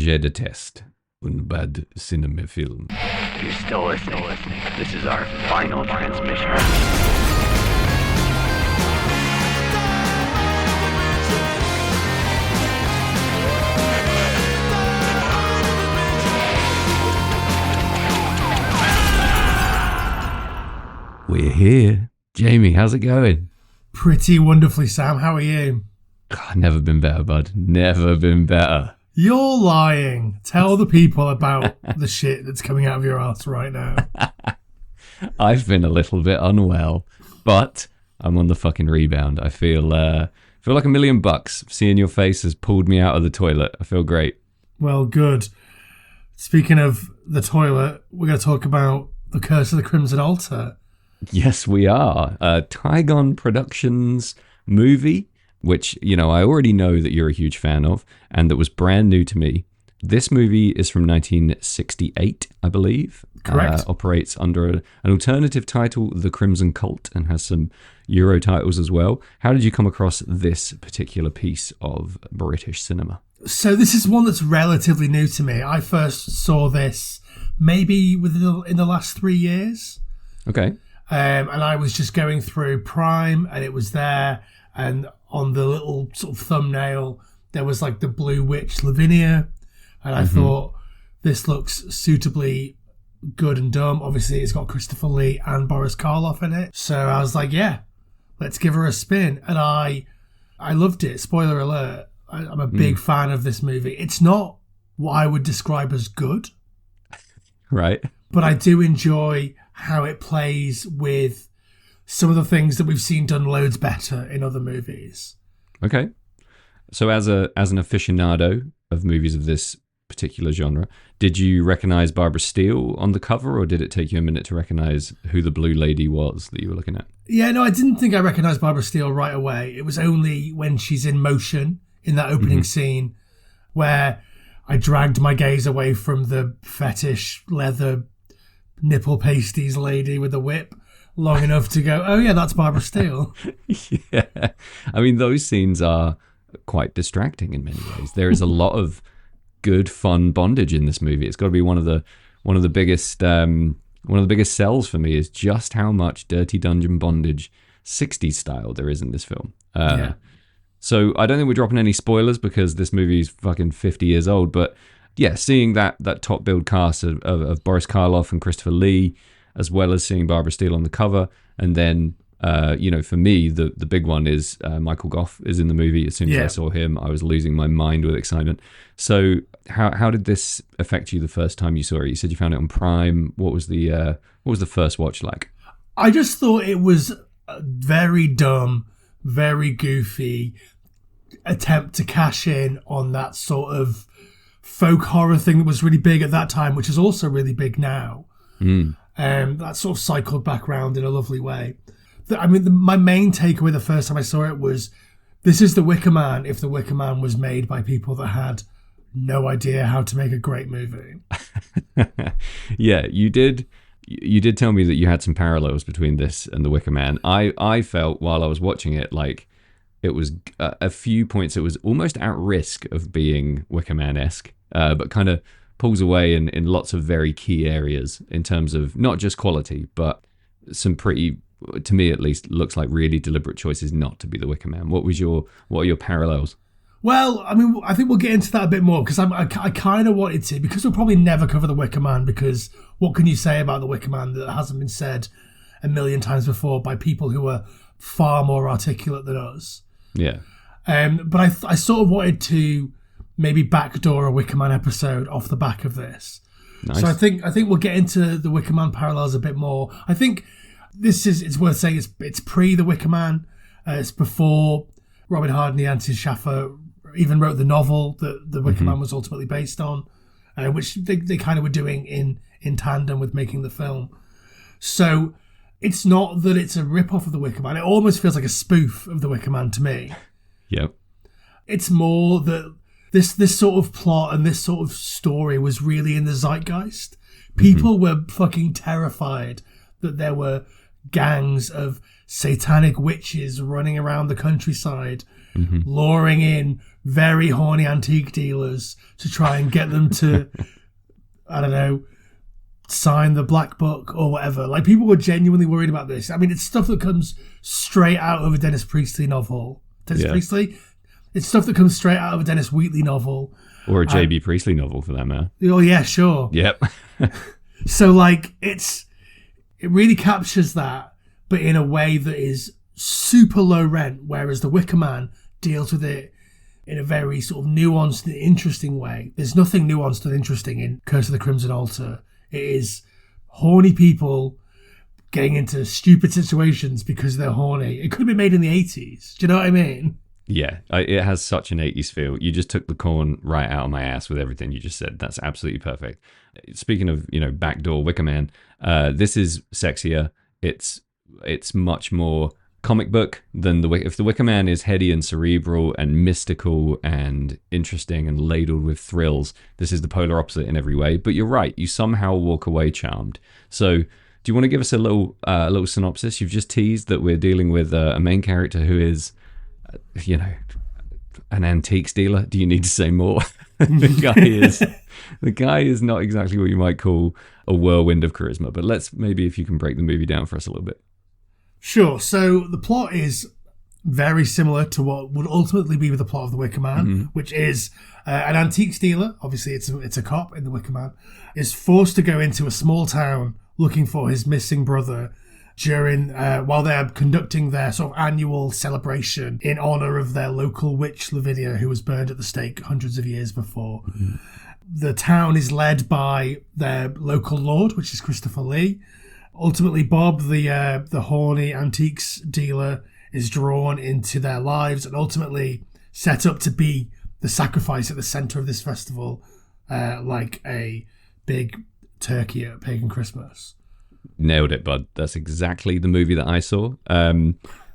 Je déteste un bad cinéma film. You're still listening. This is our final transmission. We're here. Jamie, how's it going? Pretty wonderfully, Sam. How are you? God, never been better, bud. Never been better. You're lying. Tell the people about the shit that's coming out of your ass right now. I've been a little bit unwell, but I'm on the fucking rebound. I feel like $1 million. Seeing your face has pulled me out of the toilet. I feel great. Well, good. Speaking of the toilet, we're going to talk about The Curse of the Crimson Altar. Yes, we are. Tygon Productions movie, which, you know, I already know that you're a huge fan of, and that was brand new to me. This movie is from 1968, I believe. Correct. Operates under an alternative title, The Crimson Cult, and has some Euro titles as well. How did you come across this particular piece of British cinema? So this is one that's relatively new to me. I first saw this maybe in the last 3 years. Okay. And I was just going through Prime, and it was there, and on the little sort of thumbnail, there was like the Blue Witch Lavinia, and I thought, this looks suitably good and dumb. Obviously, it's got Christopher Lee and Boris Karloff in it, so I was like, yeah, let's give her a spin, and I loved it. Spoiler alert, I'm a big fan of this movie. It's not what I would describe as good. Right. But I do enjoy how it plays with some of the things that we've seen done loads better in other movies. Okay. So as an aficionado of movies of this particular genre, did you recognize Barbara Steele on the cover, or did it take you a minute to recognize who the blue lady was that you were looking at? Yeah, no, I didn't think I recognized Barbara Steele right away. It was only when she's in motion in that opening scene where I dragged my gaze away from the fetish leather nipple pasties lady with the whip long enough to go, oh yeah, that's Barbara Steele. Yeah. I mean, those scenes are quite distracting in many ways. There is a lot of good, fun bondage in this movie. It's got to be one of the biggest sells for me is just how much Dirty Dungeon bondage 60s style there is in this film. Yeah. So I don't think we're dropping any spoilers because this movie is fucking 50 years old. But yeah, seeing that top build cast of Boris Karloff and Christopher Lee, as well as seeing Barbara Steele on the cover, and then for me the big one is Michael Gough is in the movie. As soon as I saw him, I was losing my mind with excitement. So how did this affect you the first time you saw it? You said you found it on Prime. What was the first watch like? I just thought it was a very dumb, very goofy attempt to cash in on that sort of folk horror thing that was really big at that time, which is also really big now. That sort of cycled back around in a lovely way. My main takeaway the first time I saw it was, this is The Wicker Man if The Wicker Man was made by people that had no idea how to make a great movie. Yeah, you did tell me that you had some parallels between this and The Wicker Man. I felt while I was watching it like it was a few points, it was almost at risk of being Wicker Man-esque, but kind of pulls away in lots of very key areas in terms of not just quality, but some pretty, to me at least, looks like really deliberate choices not to be the Wicker Man. What are your parallels? Well, I mean, I think we'll get into that a bit more because I kind of wanted to, because we'll probably never cover the Wicker Man, because what can you say about the Wicker Man that hasn't been said a million times before by people who are far more articulate than us? Yeah. But I sort of wanted to maybe backdoor a Wicker Man episode off the back of this. Nice. So I think we'll get into the Wicker Man parallels a bit more. I think it's worth saying it's pre the Wicker Man. It's before Robin Hard and Yancey Schaffer even wrote the novel that the Wicker Man was ultimately based on, which they kind of were doing in tandem with making the film. So it's not that it's a rip-off of The Wicker Man. It almost feels like a spoof of The Wicker Man to me. Yep. It's more that this sort of plot and this sort of story was really in the zeitgeist. People were fucking terrified that there were gangs of satanic witches running around the countryside luring in very horny antique dealers to try and get them to, I don't know, sign the black book or whatever. Like, people were genuinely worried about this. I mean, it's stuff that comes straight out of a Dennis Priestley novel. Priestley? It's stuff that comes straight out of a Dennis Wheatley novel. Or a J.B. Priestley novel, for that matter. Oh, yeah, sure. Yep. So, like, it really captures that, but in a way that is super low rent, whereas The Wicker Man deals with it in a very sort of nuanced and interesting way. There's nothing nuanced and interesting in Curse of the Crimson Altar. It is horny people getting into stupid situations because they're horny. It could have been made in the 80s. Do you know what I mean? Yeah, it has such an 80s feel. You just took the corn right out of my ass with everything you just said. That's absolutely perfect. Speaking of, backdoor Wicker Man, this is sexier. It's much more comic book than if the Wicker Man is heady and cerebral and mystical and interesting and ladled with thrills, this is the polar opposite in every way. But you're right, you somehow walk away charmed. So do you want to give us a little synopsis? You've just teased that we're dealing with a main character who is, an antiques dealer. Do you need to say more? The guy is not exactly what you might call a whirlwind of charisma. But maybe if you can break the movie down for us a little bit. Sure. So the plot is very similar to what would ultimately be with the plot of The Wicker Man, which is an antiques dealer. Obviously, it's a cop in The Wicker Man, is forced to go into a small town looking for his missing brother during while they're conducting their sort of annual celebration in honor of their local witch Lavinia, who was burned at the stake hundreds of years before. The town is led by their local lord, which is Christopher Lee. Ultimately, Bob, the horny antiques dealer, is drawn into their lives and ultimately set up to be the sacrifice at the center of this festival, like a big turkey at Pagan Christmas. Nailed it, bud. That's exactly the movie that I saw.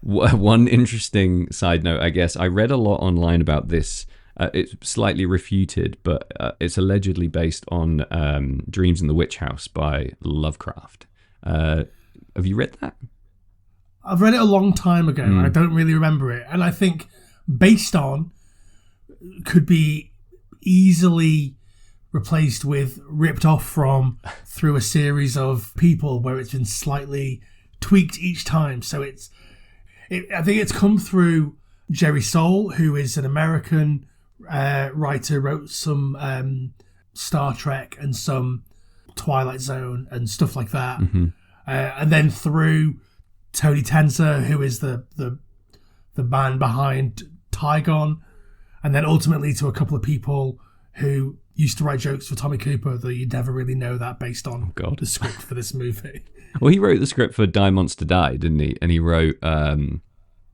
One interesting side note, I guess, I read a lot online about this. It's slightly refuted, but it's allegedly based on Dreams in the Witch House by Lovecraft. Have you read that? I've read it a long time ago. I don't really remember it. And I think based on could be easily replaced with ripped off from through a series of people where it's been slightly tweaked each time. So I think it's come through Jerry Soule, who is an American writer, wrote some Star Trek and some Twilight Zone and stuff like that. And then through Tony Tenser, who is the man behind Tygon, and then ultimately to a couple of people who used to write jokes for Tommy Cooper, though you'd never really know that based on the script for this movie. Well, he wrote the script for Die Monster Die, didn't he? And he wrote, I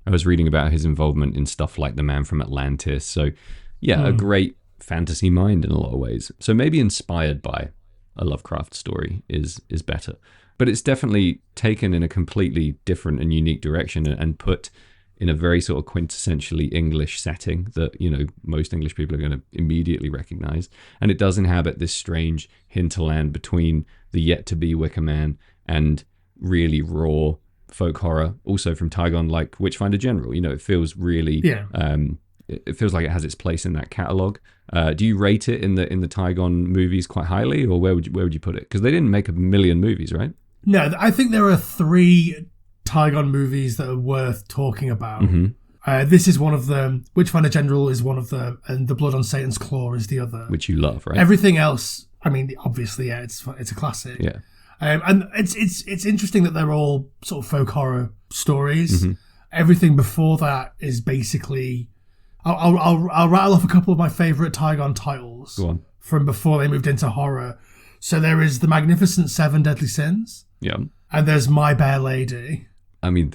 was reading about his involvement in stuff like The Man from Atlantis. So yeah, a great fantasy mind in a lot of ways. So maybe inspired by a Lovecraft story is better. But it's definitely taken in a completely different and unique direction and put in a very sort of quintessentially English setting that, most English people are going to immediately recognize. And it does inhabit this strange hinterland between the yet-to-be Wicker Man and really raw folk horror, also from Tygon, like Witchfinder General. It feels really... Yeah. It feels like it has its place in that catalog. Do you rate it in the Tygon movies quite highly, or where would you put it? Because they didn't make a million movies, right? No, I think there are 3 Tygon movies that are worth talking about. This is one of them. Witchfinder General is one of them, and The Blood on Satan's Claw is the other. Which you love, right? Everything else, I mean, obviously, yeah, it's a classic. Yeah, and it's interesting that they're all sort of folk horror stories. Everything before that is basically. I'll rattle off a couple of my favourite Tygon titles from before they moved into horror. So there is The Magnificent Seven Deadly Sins. Yeah. And there's My Bear Lady. I mean,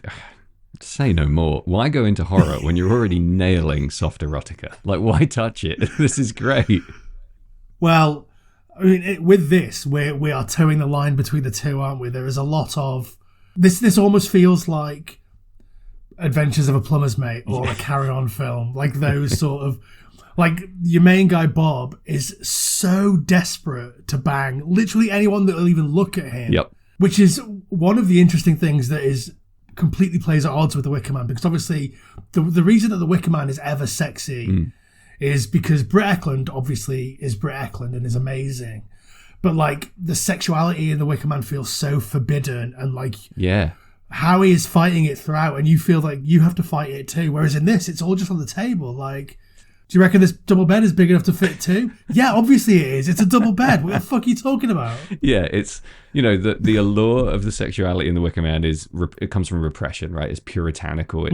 say no more. Why go into horror when you're already nailing soft erotica? Like, why touch it? This is great. Well, I mean, with this, we are towing the line between the two, aren't we? There is a lot of... This almost feels like Adventures of a Plumber's Mate or a Carry On film. Like those sort of... Like, your main guy, Bob, is so desperate to bang literally anyone that will even look at him. Yep. Which is one of the interesting things that is completely plays at odds with the Wicker Man, because obviously the reason that the Wicker Man is ever sexy is because Britt Eklund obviously is Britt Eklund and is amazing, but like the sexuality in the Wicker Man feels so forbidden, and like Howie is fighting it throughout, and you feel like you have to fight it too, whereas in this it's all just on the table. Like, do you reckon this double bed is big enough to fit two? Yeah, obviously it is. It's a double bed. What the fuck are you talking about? Yeah, it's, you know, the allure of the sexuality in the Wicker Man it comes from repression, right? It's puritanical.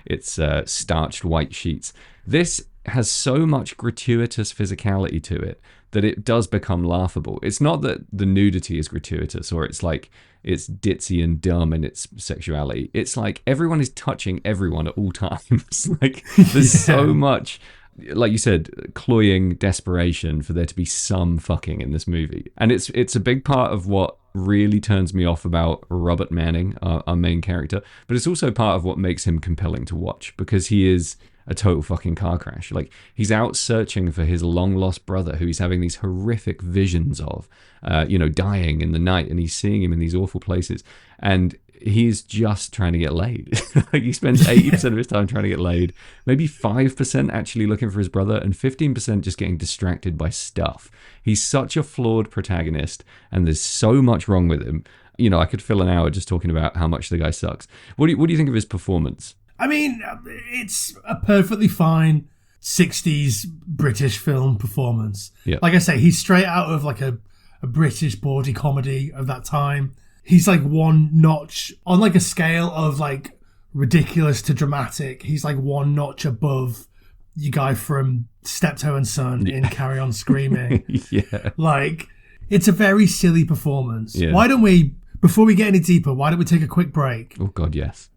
It's starched white sheets. This has so much gratuitous physicality to it that it does become laughable. It's not that the nudity is gratuitous or it's like it's ditzy and dumb in its sexuality. It's like everyone is touching everyone at all times. Like there's so much, like you said, cloying desperation for there to be some fucking in this movie. And it's a big part of what really turns me off about Robert Manning, our main character, but it's also part of what makes him compelling to watch, because he is a total fucking car crash. Like, he's out searching for his long lost brother who he's having these horrific visions of, dying in the night, and he's seeing him in these awful places, and he's just trying to get laid. Like, he spends 80% of his time trying to get laid, maybe 5% actually looking for his brother, and 15% just getting distracted by stuff. He's such a flawed protagonist, and there's so much wrong with him. You know, I could fill an hour just talking about how much the guy sucks. What do you think of his performance? I mean, it's a perfectly fine 60s British film performance. Yeah. Like I say, he's straight out of like a British bawdy comedy of that time. He's like one notch on like a scale of like ridiculous to dramatic. He's like one notch above you guy from Steptoe and Son in Carry On Screaming. Yeah. Like, it's a very silly performance. Yeah. Why don't we, before we get any deeper, why don't we take a quick break? Oh, God, yes.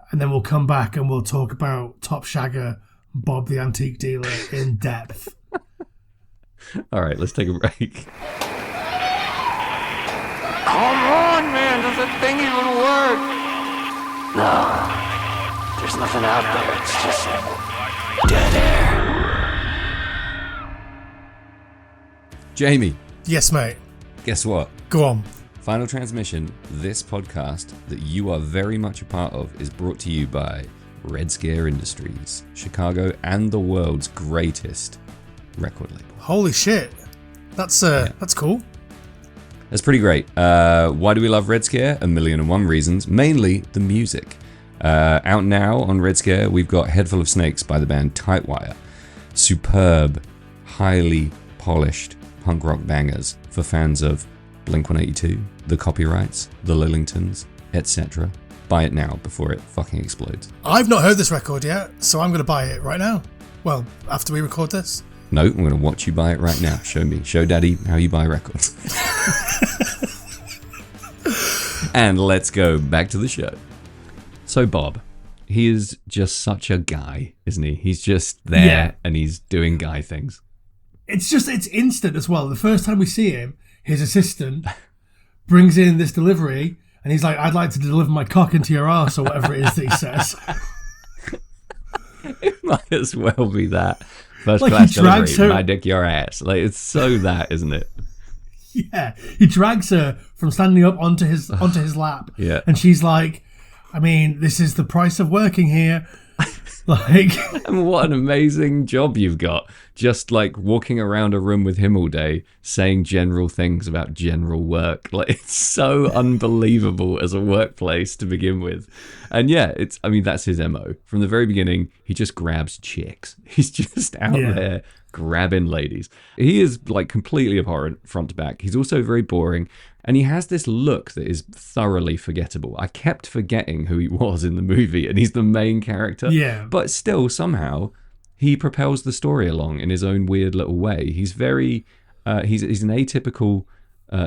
And then we'll come back and we'll talk about Top Shagger, Bob the Antique Dealer in depth. All right, let's take a break. Come on, man. Does that thing even work? No. There's nothing out there. It's just dead air. Jamie. Yes, mate. Guess what? Go on. Final transmission, this podcast that you are very much a part of is brought to you by Red Scare Industries, Chicago and the world's greatest record label. Holy shit. That's cool. That's pretty great. Why do we love Red Scare? 1,000,001 reasons. Mainly the music. Out now on Red Scare, we've got Head Full of Snakes by the band Tightwire. Superb, highly polished punk rock bangers for fans of Blink-182, The Copyrights, The Lillingtons, etc. Buy it now before it fucking explodes. I've not heard this record yet, so I'm going to buy it right now. Well, after we record this. No, I'm going to watch you buy it right now. Show Daddy how you buy records. And let's go back to the show. So Bob, he is just such a guy, isn't he? He's just there and he's doing guy things. It's instant as well. The first time we see him, his assistant brings in this delivery and he's like, I'd like to deliver my cock into your ass, or whatever it is that he says. It might as well be that. First like, class delivery, my dick your ass. Like, it's so that, isn't it? Yeah. He drags her from standing up onto his lap. Yeah. And she's like, I mean, this is the price of working here. Like, and what an amazing job you've got. Just like walking around a room with him all day, saying general things about general work. Like, it's so unbelievable as a workplace to begin with. And yeah, that's his MO. From the very beginning, he just grabs chicks. He's just out there grabbing ladies. He is like completely abhorrent front to back. He's also very boring. And he has this look that is thoroughly forgettable. I kept forgetting who he was in the movie, and he's the main character. Yeah. But still, somehow, he propels the story along in his own weird little way. He's very, he's an atypical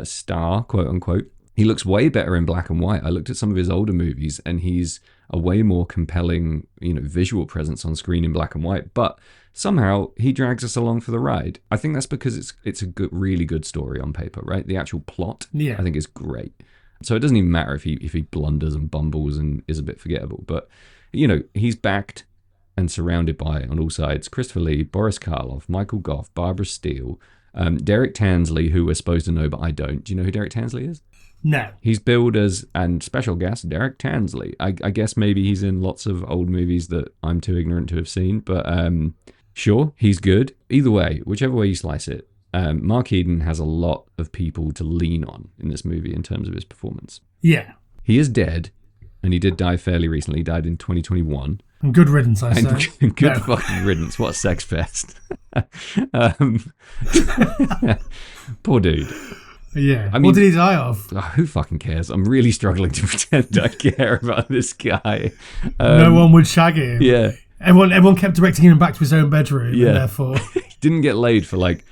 star, quote unquote. He looks way better in black and white. I looked at some of his older movies, and he's a way more compelling, visual presence on screen in black and white. But somehow he drags us along for the ride. I think that's because it's a really good story on paper, right? The actual plot, I think, is great. So it doesn't even matter if he blunders and bumbles and is a bit forgettable. But he's backed and surrounded by, on all sides, Christopher Lee, Boris Karloff, Michael Goff, Barbara Steele, Derek Tansley, who we're supposed to know, but I don't. Do you know who Derek Tansley is? No. He's billed as, and special guest, Derek Tansley. I guess maybe he's in lots of old movies that I'm too ignorant to have seen, but sure, he's good. Either way, whichever way you slice it, Mark Eden has a lot of people to lean on in this movie in terms of his performance. Yeah. He is dead, and he did die fairly recently. He died in 2021. And good riddance, I say. And good fucking riddance. What a sex fest. Poor dude. Yeah. I mean, what did he die of? Who fucking cares? I'm really struggling to pretend I care about this guy. No one would shag him. Yeah. Everyone kept directing him back to his own bedroom. Yeah. And therefore... he didn't get laid for like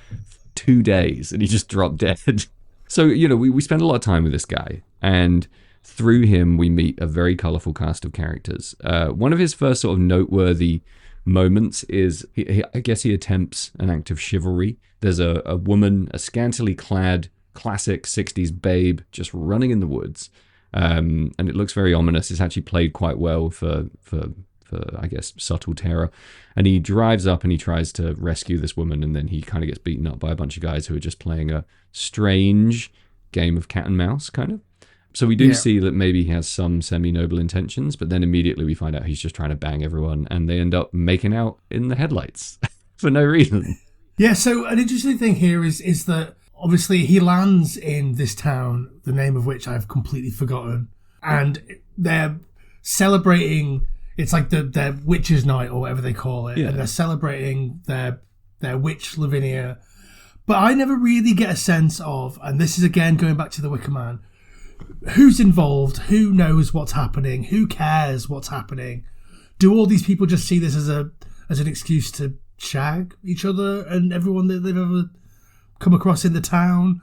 2 days and he just dropped dead. So, we spend a lot of time with this guy, and through him we meet a very colourful cast of characters. One of his first sort of noteworthy moments is, I guess he attempts an act of chivalry. There's a woman, a scantily clad classic 60s babe, just running in the woods. And it looks very ominous. It's actually played quite well for I guess, subtle terror. And he drives up and he tries to rescue this woman, and then he kind of gets beaten up by a bunch of guys who are just playing a strange game of cat and mouse, kind of. So we do see that maybe he has some semi-noble intentions, but then immediately we find out he's just trying to bang everyone, and they end up making out in the headlights for no reason. Yeah, so an interesting thing here is that obviously he lands in this town, the name of which I've completely forgotten, and they're celebrating... It's like their witch's night or whatever they call it, and they're celebrating their witch Lavinia. But I never really get a sense of, and this is again going back to the Wicker Man, who's involved, who knows what's happening, who cares what's happening. Do all these people just see this as an excuse to shag each other and everyone that they've ever come across in the town?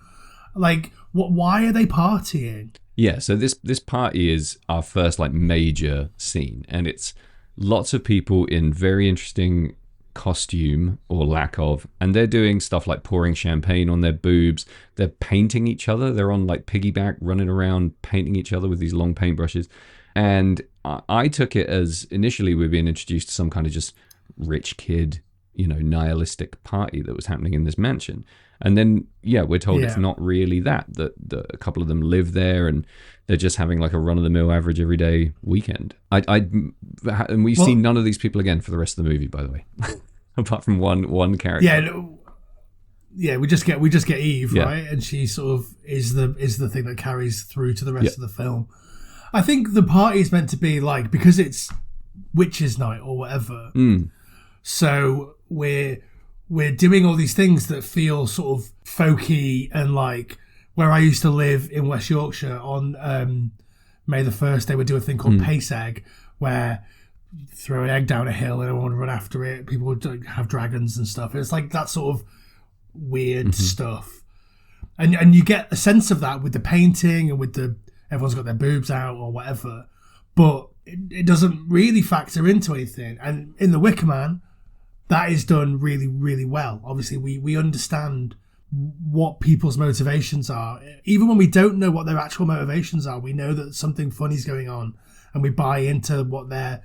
Like, why are they partying? Yeah, so this party is our first like major scene, and it's lots of people in very interesting costume or lack of, and they're doing stuff like pouring champagne on their boobs. They're painting each other. They're on like piggyback, running around painting each other with these long paintbrushes. And I took it as initially we're being introduced to some kind of just rich kid, nihilistic party that was happening in this mansion. And then, we're told it's not really that a couple of them live there and they're just having like a run-of-the-mill average everyday weekend. And we see none of these people again for the rest of the movie, by the way, apart from one character. Yeah, we just get Eve, right? And she sort of is the thing that carries through to the rest of the film. I think the party is meant to be like, because it's witches' night or whatever. So we're doing all these things that feel sort of folky, and like where I used to live in West Yorkshire on May the 1st, they would do a thing called Pace Egg, where you throw an egg down a hill and everyone would run after it. People would have dragons and stuff. It's like that sort of weird stuff. And you get a sense of that with the painting and with everyone's got their boobs out or whatever. But it doesn't really factor into anything. And in The Wicker Man, that is done really, really well. Obviously, we understand what people's motivations are. Even when we don't know what their actual motivations are, we know that something funny's going on, and we buy into what they're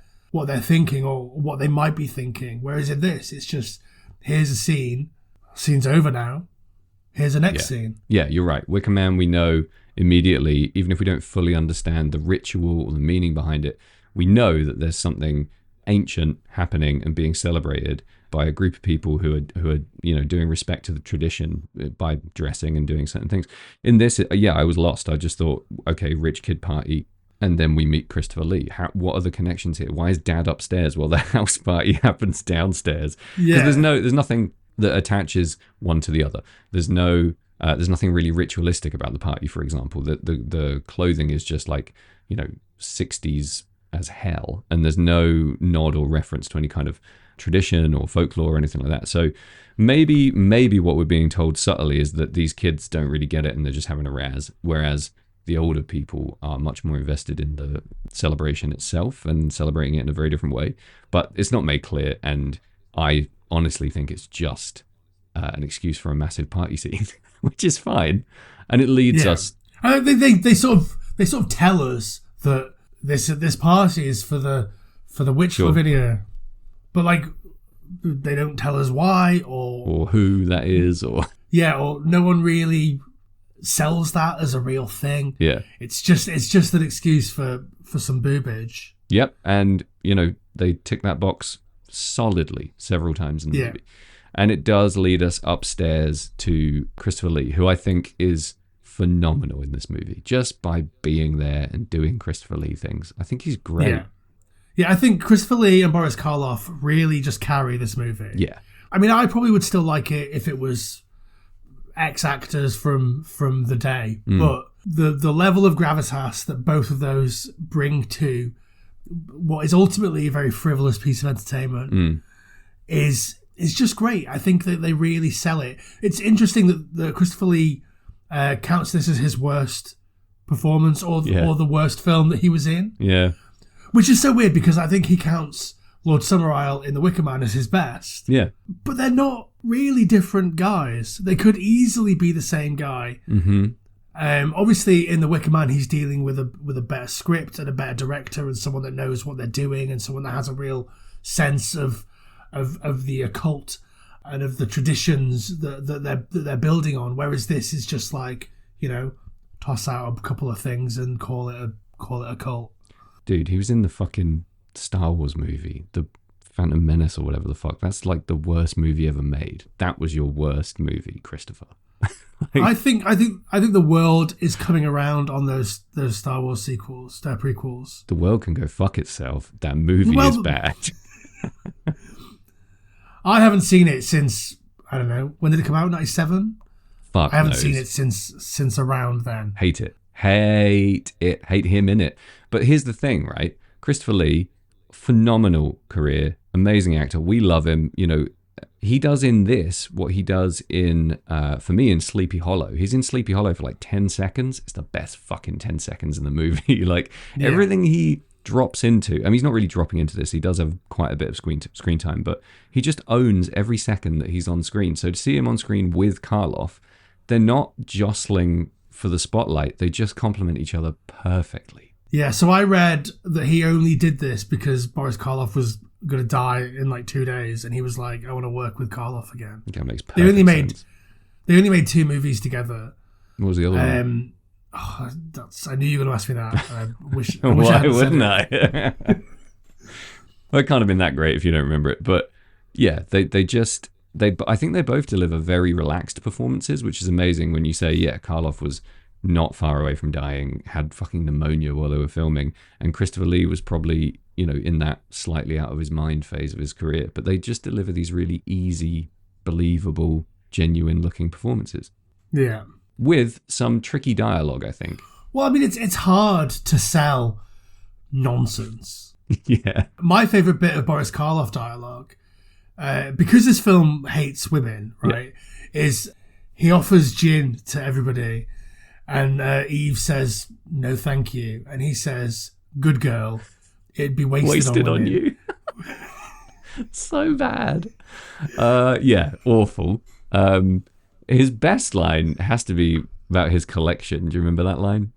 thinking or what they might be thinking. Whereas in this, it's just, here's a scene, scene's over now, here's the next scene. Yeah, you're right. Wicker Man, we know immediately, even if we don't fully understand the ritual or the meaning behind it, we know that there's something ancient happening and being celebrated by a group of people who are doing respect to the tradition by dressing and doing certain things. In this, I was lost. I just thought, okay, rich kid party, and then we meet Christopher Lee. What are the connections here? Why is Dad upstairs while the house party happens downstairs? Because there's nothing that attaches one to the other. There's nothing really ritualistic about the party. For example, the clothing is just like 60s as hell, and there's no nod or reference to any kind of tradition or folklore or anything like that. So maybe what we're being told subtly is that these kids don't really get it and they're just having a razz, whereas the older people are much more invested in the celebration itself and celebrating it in a very different way. But it's not made clear, and I honestly think it's just an excuse for a massive party scene, which is fine, and it leads us. They sort of tell us that this party is for the witch Lavinia, but like they don't tell us why or who that is, or Yeah, or no one really sells that as a real thing. Yeah. It's just an excuse for some boobage. Yep. And, they tick that box solidly several times in the movie. And it does lead us upstairs to Christopher Lee, who I think is phenomenal in this movie, just by being there and doing Christopher Lee things. I think he's great. Yeah, I think Christopher Lee and Boris Karloff really just carry this movie. Yeah. I mean, I probably would still like it if it was ex-actors from the day. But the level of gravitas that both of those bring to what is ultimately a very frivolous piece of entertainment is just great. I think that they really sell it. It's interesting that Christopher Lee counts this as his worst performance or the worst film that he was in. Yeah. Which is so weird because I think he counts Lord Summerisle in The Wicker Man as his best. Yeah. But they're not really different guys. They could easily be the same guy. Mm-hmm. Obviously, in The Wicker Man, he's dealing with a better script and a better director and someone that knows what they're doing and someone that has a real sense of the occult and of the traditions that they're building on. Whereas this is just like, toss out a couple of things and call it a cult. Dude, he was in the fucking Star Wars movie, the Phantom Menace or whatever the fuck. That's like the worst movie ever made. That was your worst movie, Christopher. I think the world is coming around on those Star Wars sequels, their prequels. The world can go fuck itself. That movie is bad. I haven't seen it since, I don't know, when did it come out? 97? Fuck I haven't knows. seen it since around then. Hate it. Hate it. Hate him in it. But here's the thing, right? Christopher Lee, phenomenal career, amazing actor. We love him. He does in this what he does in, for me, in Sleepy Hollow. He's in Sleepy Hollow for like 10 seconds. It's the best fucking 10 seconds in the movie. Everything he drops into, I mean, he's not really dropping into this. He does have quite a bit of screen time, but he just owns every second that he's on screen. So to see him on screen with Karloff, they're not jostling for the spotlight. They just complement each other perfectly. Yeah, so I read that he only did this because Boris Karloff was going to die in like 2 days, and he was like, I want to work with Karloff again. That makes perfect sense. They only made 2 movies together. What was the other one? I knew you were going to ask me that. I wish Why wouldn't I? Well, it can't have been that great if you don't remember it. But yeah, I think they both deliver very relaxed performances, which is amazing when you say, yeah, Karloff was not far away from dying, had fucking pneumonia while they were filming, and Christopher Lee was probably, in that slightly out of his mind phase of his career. But they just deliver these really easy, believable, genuine looking performances. Yeah. With some tricky dialogue, I think. Well, I mean, it's hard to sell nonsense. Yeah. My favourite bit of Boris Karloff dialogue, because this film hates women, right, is he offers gin to everybody, and Eve says, no thank you. And he says, good girl, it'd be wasted on you. So bad. Yeah, awful. His best line has to be about his collection. Do you remember that line?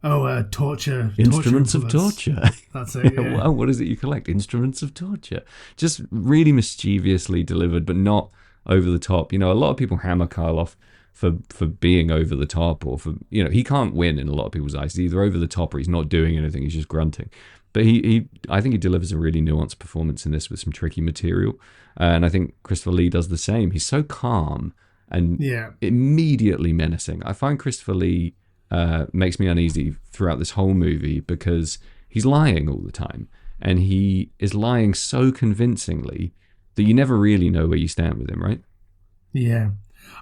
Oh, torture. Instruments of torture. That's it, yeah. Well, what is it you collect? Instruments of torture. Just really mischievously delivered, but not over the top. A lot of people hammer Karloff for being over the top, or for, he can't win in a lot of people's eyes. He's either over the top or he's not doing anything. He's just grunting. But I think he delivers a really nuanced performance in this with some tricky material. And I think Christopher Lee does the same. He's so calm and immediately menacing. I find Christopher Lee makes me uneasy throughout this whole movie because he's lying all the time. And he is lying so convincingly that you never really know where you stand with him, right? Yeah.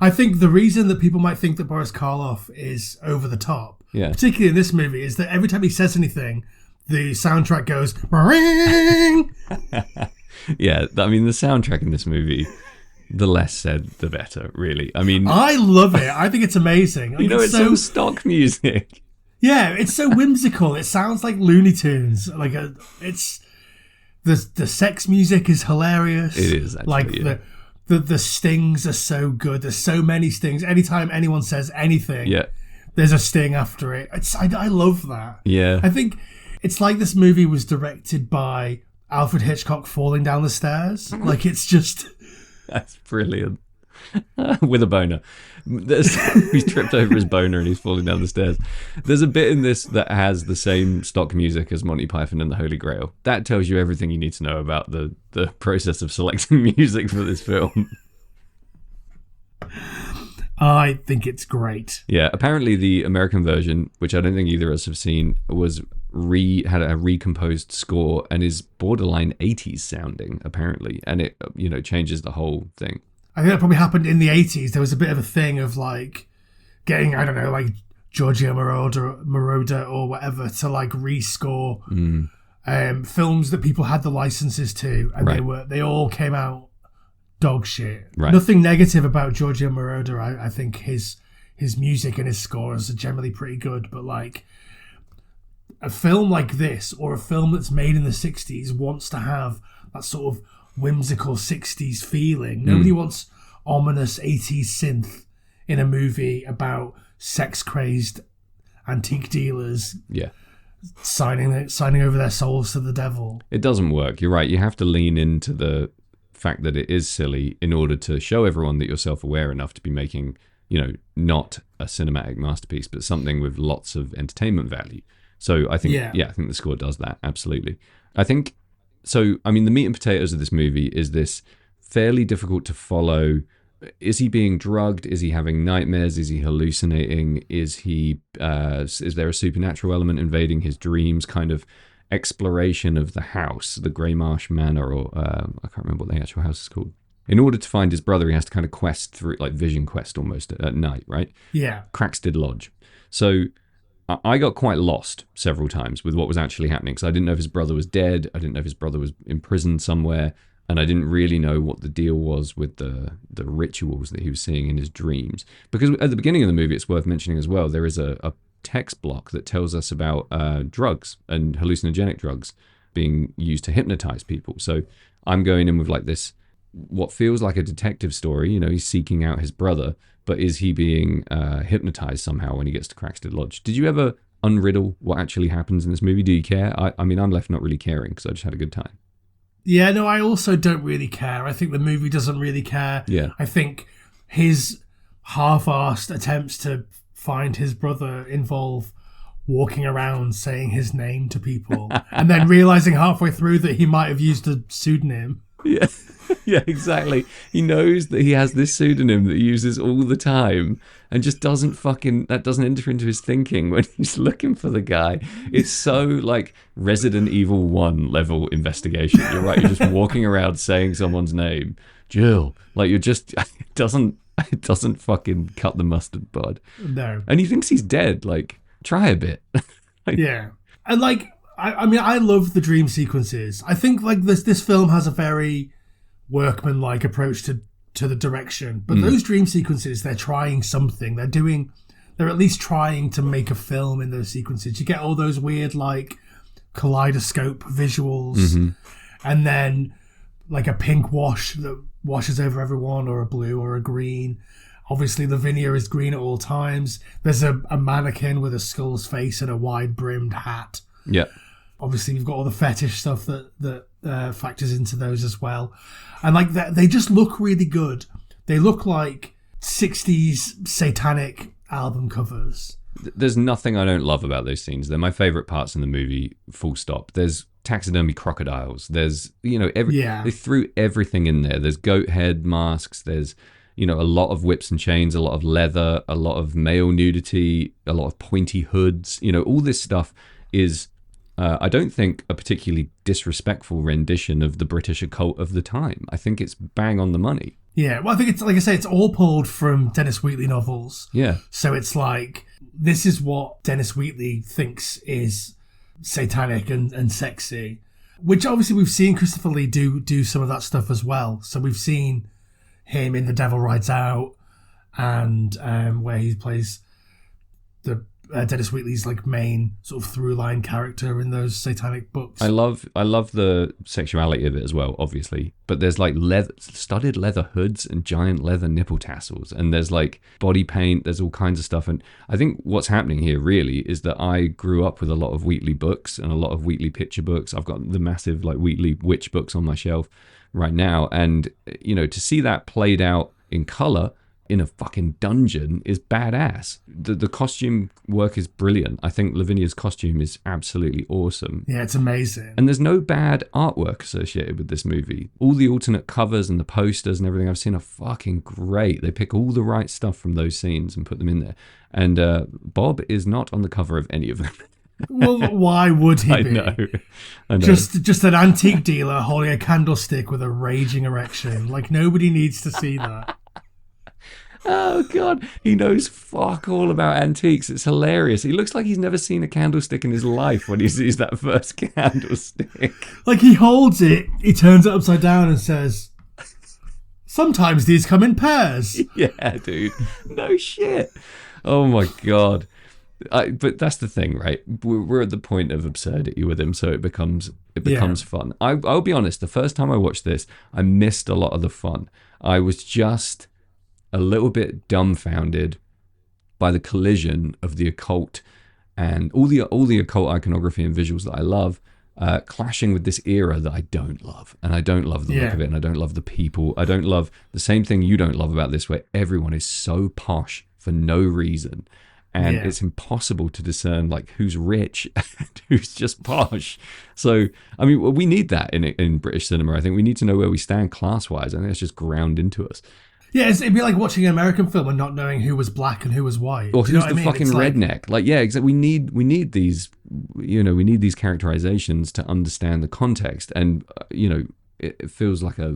I think the reason that people might think that Boris Karloff is over the top, particularly in this movie, is that every time he says anything, the soundtrack goes, ring. Yeah, I mean, the soundtrack in this movie, the less said, the better, really. I mean, I love it. I think it's amazing. Like, it's so stock music. Yeah, it's so whimsical. It sounds like Looney Tunes. It's the sex music is hilarious. It is actually, the stings are so good. There's so many stings. Anytime anyone says anything, there's a sting after it. I love that. Yeah, I think it's like this movie was directed by Alfred Hitchcock falling down the stairs. Like, it's just... That's brilliant. with a boner. He's tripped over his boner and he's falling down the stairs. There's a bit in this that has the same stock music as Monty Python and the Holy Grail. That tells you everything you need to know about the process of selecting music for this film. I think it's great. Yeah, apparently the American version, which I don't think either of us have seen, had a recomposed score and is borderline 80s sounding, apparently, and it changes the whole thing. I think that probably happened in the 80s. There was a bit of a thing of like getting, I don't know, like Giorgio Moroder or whatever to like rescore films that people had the licenses to, and they all came out dog shit. Right. Nothing negative about Giorgio Moroder. I think his music and his scores are generally pretty good, but like a film like this or a film that's made in the 60s wants to have that sort of whimsical 60s feeling. Nobody wants ominous 80s synth in a movie about sex crazed antique dealers signing over their souls to the devil. It doesn't work. You're right. You have to lean into the fact that it is silly in order to show everyone that you're self-aware enough to be making, not a cinematic masterpiece, but something with lots of entertainment value. So I think, I think the score does that. Absolutely. I think, so, I mean, the meat and potatoes of this movie is this fairly difficult to follow. Is he being drugged? Is he having nightmares? Is he hallucinating? Is there a supernatural element invading his dreams? Kind of exploration of the house, the Grey Marsh Manor, or I can't remember what the actual house is called. In order to find his brother, he has to kind of quest through, like vision quest almost at night, right? Yeah. Crackstead Lodge. So I got quite lost several times with what was actually happening, because I didn't know if his brother was dead, I didn't know if his brother was imprisoned somewhere, and I didn't really know what the deal was with the rituals that he was seeing in his dreams. Because at the beginning of the movie, it's worth mentioning as well, there is a text block that tells us about drugs and hallucinogenic drugs being used to hypnotize people. So I'm going in with like this, what feels like a detective story. He's seeking out his brother, but is he being hypnotized somehow when he gets to Crackstead Lodge? Did you ever unriddle what actually happens in this movie? Do you care? I mean, I'm left not really caring because I just had a good time. Yeah, no, I also don't really care. I think the movie doesn't really care. Yeah. I think his half-assed attempts to find his brother involve walking around saying his name to people and then realizing halfway through that he might have used a pseudonym. Yeah. Yeah, exactly. He knows that he has this pseudonym that he uses all the time and just that doesn't enter into his thinking when he's looking for the guy. It's so like Resident Evil 1 level investigation. You're right. You're just walking around saying someone's name. Jill. Like it doesn't fucking cut the mustard, bud. No. And he thinks he's dead. Like, try a bit. Yeah. And like, I mean, I love the dream sequences. I think like this film has a very workman-like approach to the direction, but those dream sequences, they're trying something. They're at least trying to make a film in those sequences. You get all those weird like kaleidoscope visuals, and then like a pink wash that washes over everyone, or a blue or a green. Obviously Lavinia is green at all times. There's a mannequin with a skull's face and a wide brimmed hat. Yeah. Obviously you've got all the fetish stuff that factors into those as well. And like they just look really good. They look like 60s satanic album covers. There's nothing I don't love about those scenes. They're my favorite parts in the movie, full stop. There's taxidermy crocodiles. There's, they threw everything in there. There's goat head masks. There's, a lot of whips and chains, a lot of leather, a lot of male nudity, a lot of pointy hoods. All this stuff is, I don't think, a particularly disrespectful rendition of the British occult of the time. I think it's bang on the money. Yeah, well, I think it's, like I say, it's all pulled from Dennis Wheatley novels. Yeah. So it's like, this is what Dennis Wheatley thinks is satanic and sexy, which obviously we've seen Christopher Lee do some of that stuff as well. So we've seen him in The Devil Rides Out, and where he plays the Dennis Wheatley's like main sort of through line character in those satanic books. I love the sexuality of it as well, obviously. But there's like studded leather hoods and giant leather nipple tassels, and there's like body paint. There's all kinds of stuff. And I think what's happening here really is that I grew up with a lot of Wheatley books and a lot of Wheatley picture books. I've got the massive like Wheatley witch books on my shelf right now, and to see that played out in color in a fucking dungeon is badass. The costume work is brilliant. I think Lavinia's costume is absolutely awesome. Yeah, it's amazing. And there's no bad artwork associated with this movie. All the alternate covers and the posters and everything I've seen are fucking great. They pick all the right stuff from those scenes and put them in there. And Bob is not on the cover of any of them. Well, why would he be? I know. Just an antique dealer holding a candlestick with a raging erection. Like, nobody needs to see that. Oh, God. He knows fuck all about antiques. It's hilarious. He looks like he's never seen a candlestick in his life when he sees that first candlestick. Like, he holds it, he turns it upside down and says, sometimes these come in pairs. Yeah, dude. No shit. Oh, my God. But that's the thing, right? We're at the point of absurdity with him, so it becomes fun. I'll be honest, the first time I watched this, I missed a lot of the fun. I was just a little bit dumbfounded by the collision of the occult and all the occult iconography and visuals that I love clashing with this era that I don't love. And I don't love the look of it, and I don't love the people. I don't love the same thing you don't love about this, where everyone is so posh for no reason. And it's impossible to discern like who's rich and who's just posh. So, I mean, we need that in British cinema. I think we need to know where we stand class-wise. I think it's just ground into us. Yeah, it'd be like watching an American film and not knowing who was black and who was white. Or who's the fucking redneck? Like, yeah, exactly. We need these, we need these characterizations to understand the context. And it feels like a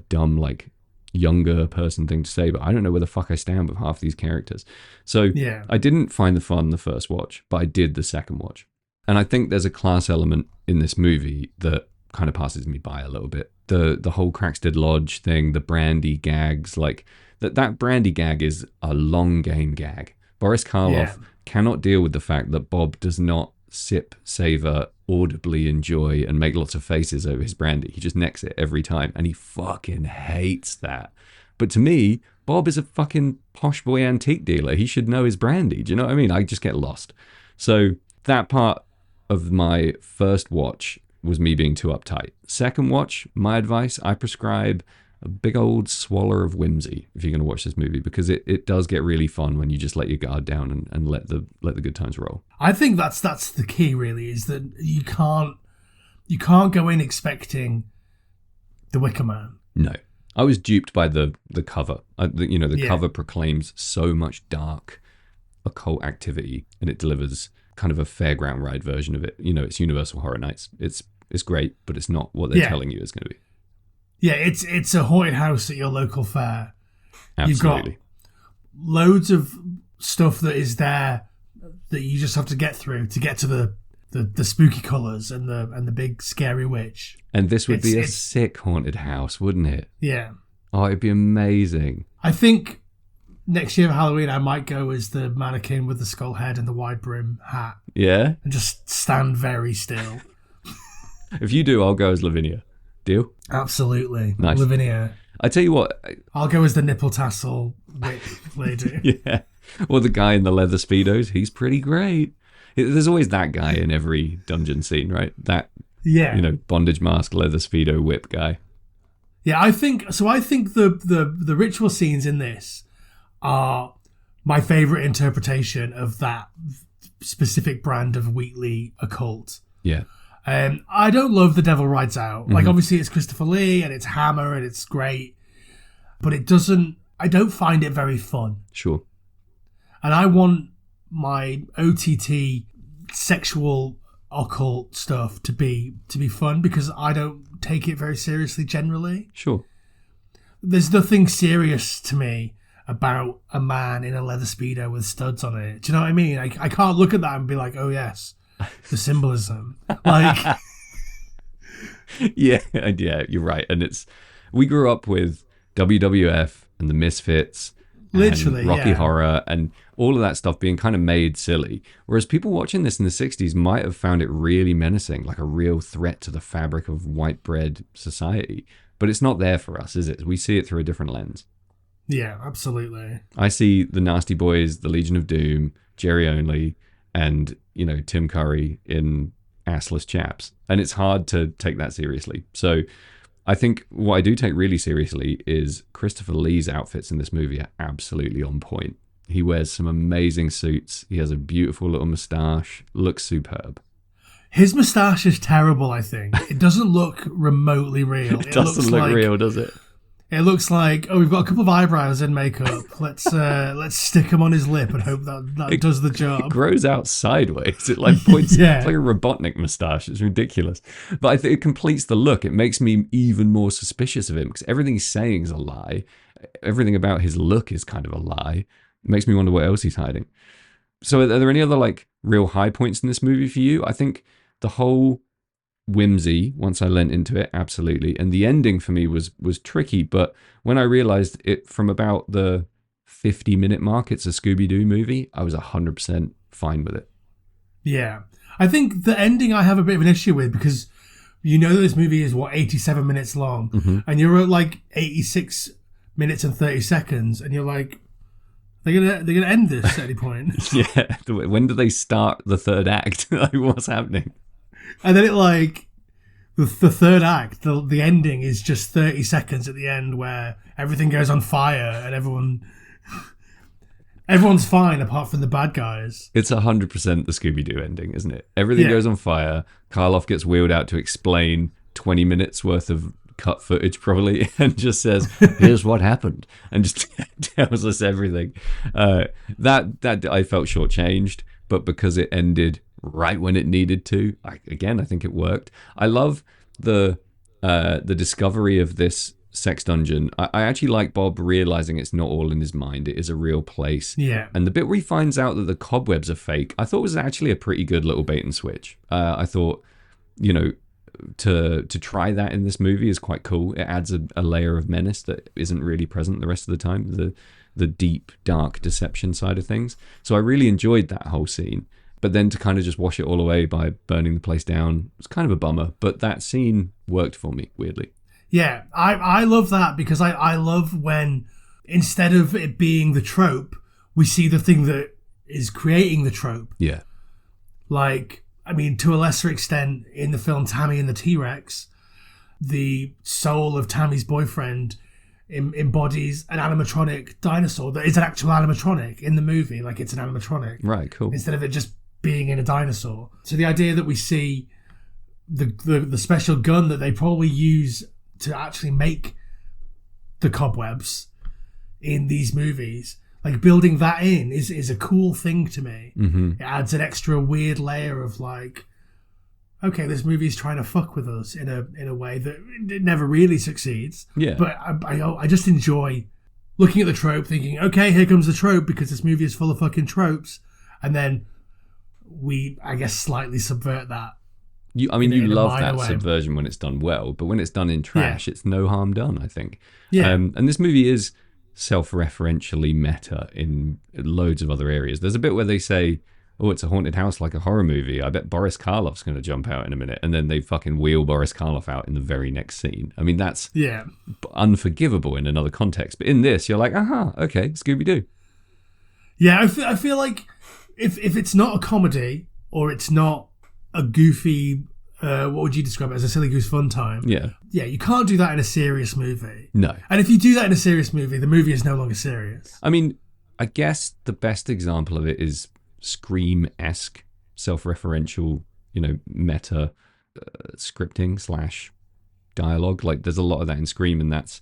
dumb like younger person thing to say, but I don't know where the fuck I stand with half these characters. So I didn't find the fun the first watch, but I did the second watch. And I think there's a class element in this movie that kind of passes me by a little bit. The whole Crackstead Lodge thing, the brandy gags, like that brandy gag is a long game gag. Boris Karloff cannot deal with the fact that Bob does not sip, savor, audibly enjoy, and make lots of faces over his brandy. He just necks it every time, and he fucking hates that. But to me, Bob is a fucking posh boy antique dealer. He should know his brandy. Do you know what I mean? I just get lost. So that part of my first watch was me being too uptight. Second watch, my advice, I prescribe a big old swaller of whimsy if you're going to watch this movie, because it does get really fun when you just let your guard down and let the good times roll. I think that's the key, really, is that you can't go in expecting the Wicker Man. No. I was duped by the cover. The cover proclaims so much dark occult activity, and it delivers kind of a fairground ride version of it. It's Universal Horror Nights. It's great, but it's not what they're telling you it's going to be. Yeah, it's a haunted house at your local fair. Absolutely. You've got loads of stuff that is there that you just have to get through to get to the spooky colours and the big scary witch. And this would be a sick haunted house, wouldn't it? Yeah. Oh, it'd be amazing. I think next year for Halloween I might go as the mannequin with the skull head and the wide brim hat. Yeah? And just stand very still. If you do, I'll go as Lavinia. Deal? Absolutely. Nice. Lavinia. I tell you what. I'll go as the nipple tassel lady. Yeah. Or the guy in the leather Speedos. He's pretty great. There's always that guy in every dungeon scene, right? That, bondage mask, leather Speedo, whip guy. Yeah, I think the ritual scenes in this are my favourite interpretation of that specific brand of Wheatley occult. Yeah. I don't love The Devil Rides Out. Like, obviously it's Christopher Lee and it's Hammer and it's great, but I don't find it very fun. Sure. And I want my OTT sexual occult stuff to be fun, because I don't take it very seriously generally. Sure. There's nothing serious to me about a man in a leather Speedo with studs on it. Do you know what I mean? I can't look at that and be like, oh yes, the symbolism. Like, yeah, you're right. And we grew up with WWF and the Misfits, literally, and Rocky Horror, and all of that stuff being kind of made silly. Whereas people watching this in the 60s might have found it really menacing, like a real threat to the fabric of white bread society. But it's not there for us, is it? We see it through a different lens. Yeah, absolutely. I see the Nasty Boys, the Legion of Doom, Jerry Only, and Tim Curry in assless chaps, and it's hard to take that seriously. So I think what I do take really seriously is Christopher Lee's outfits in this movie are absolutely on point. He wears some amazing suits. He has a beautiful little moustache. Looks superb. His moustache is terrible, I think. It doesn't look remotely real. It doesn't look real, does it? It looks like, we've got a couple of eyebrows and makeup. Let's stick them on his lip and hope that does the job. It grows out sideways. It like points. Yeah. It's like a Robotnik moustache. It's ridiculous. But I think it completes the look. It makes me even more suspicious of him because everything he's saying is a lie. Everything about his look is kind of a lie. It makes me wonder what else he's hiding. So are there any other like real high points in this movie for you? I think the whole whimsy, once I lent into it, absolutely. And the ending for me was tricky, but when I realized it from about the 50-minute mark, it's a Scooby-Doo movie, I was 100% fine with it. Yeah. I think the ending I have a bit of an issue with because you know that this movie is, 87 minutes long, and you're at like 86 minutes and 30 seconds, and you're like, they're gonna end this at any point. Yeah. When do they start the third act? Like, what's happening? And then it like the third act, the ending is just 30 seconds at the end where everything goes on fire and everyone's fine apart from the bad guys. It's 100% the Scooby-Doo ending, isn't it? Everything goes on fire. Karloff gets wheeled out to explain 20 minutes worth of cut footage probably and just says, here's what happened, and just tells us everything. That I felt shortchanged, but because it ended right when it needed to, I think it worked. I love the discovery of this sex dungeon. I actually like Bob realizing it's not all in his mind. It is a real place. Yeah. And the bit where he finds out that the cobwebs are fake, I thought was actually a pretty good little bait and switch. I thought, to try that in this movie is quite cool. It adds a layer of menace that isn't really present the rest of the time. The deep, dark deception side of things. So I really enjoyed that whole scene. But then to kind of just wash it all away by burning the place down was kind of a bummer. But that scene worked for me, weirdly. Yeah, I love that because I love when, instead of it being the trope, we see the thing that is creating the trope. Yeah. Like, I mean, to a lesser extent, in the film Tammy and the T-Rex, the soul of Tammy's boyfriend embodies an animatronic dinosaur that is an actual animatronic in the movie. Like, it's an animatronic. Right, cool. Instead of it just being in a dinosaur. So the idea that we see the special gun that they probably use to actually make the cobwebs in these movies, like building that in is a cool thing to me. It adds an extra weird layer of like, okay, this movie's trying to fuck with us in a way that it never really succeeds. Yeah. But I just enjoy looking at the trope, thinking, okay, here comes the trope because this movie is full of fucking tropes, and then we, I guess, slightly subvert that. You love that way. subversion when it's done well, but when it's done in trash, it's no harm done, I think. Yeah. And this movie is self-referentially meta in loads of other areas. There's a bit where they say, oh, it's a haunted house like a horror movie. I bet Boris Karloff's going to jump out in a minute. And then they fucking wheel Boris Karloff out in the very next scene. I mean, that's unforgivable in another context. But in this, you're like, okay, Scooby-Doo. Yeah, I feel like if it's not a comedy or it's not a goofy, what would you describe it as, a silly goose fun time? Yeah, you can't do that in a serious movie. No. And if you do that in a serious movie, the movie is no longer serious. I mean, I guess the best example of it is Scream-esque, self-referential, meta scripting / dialogue. Like, there's a lot of that in Scream, and that's,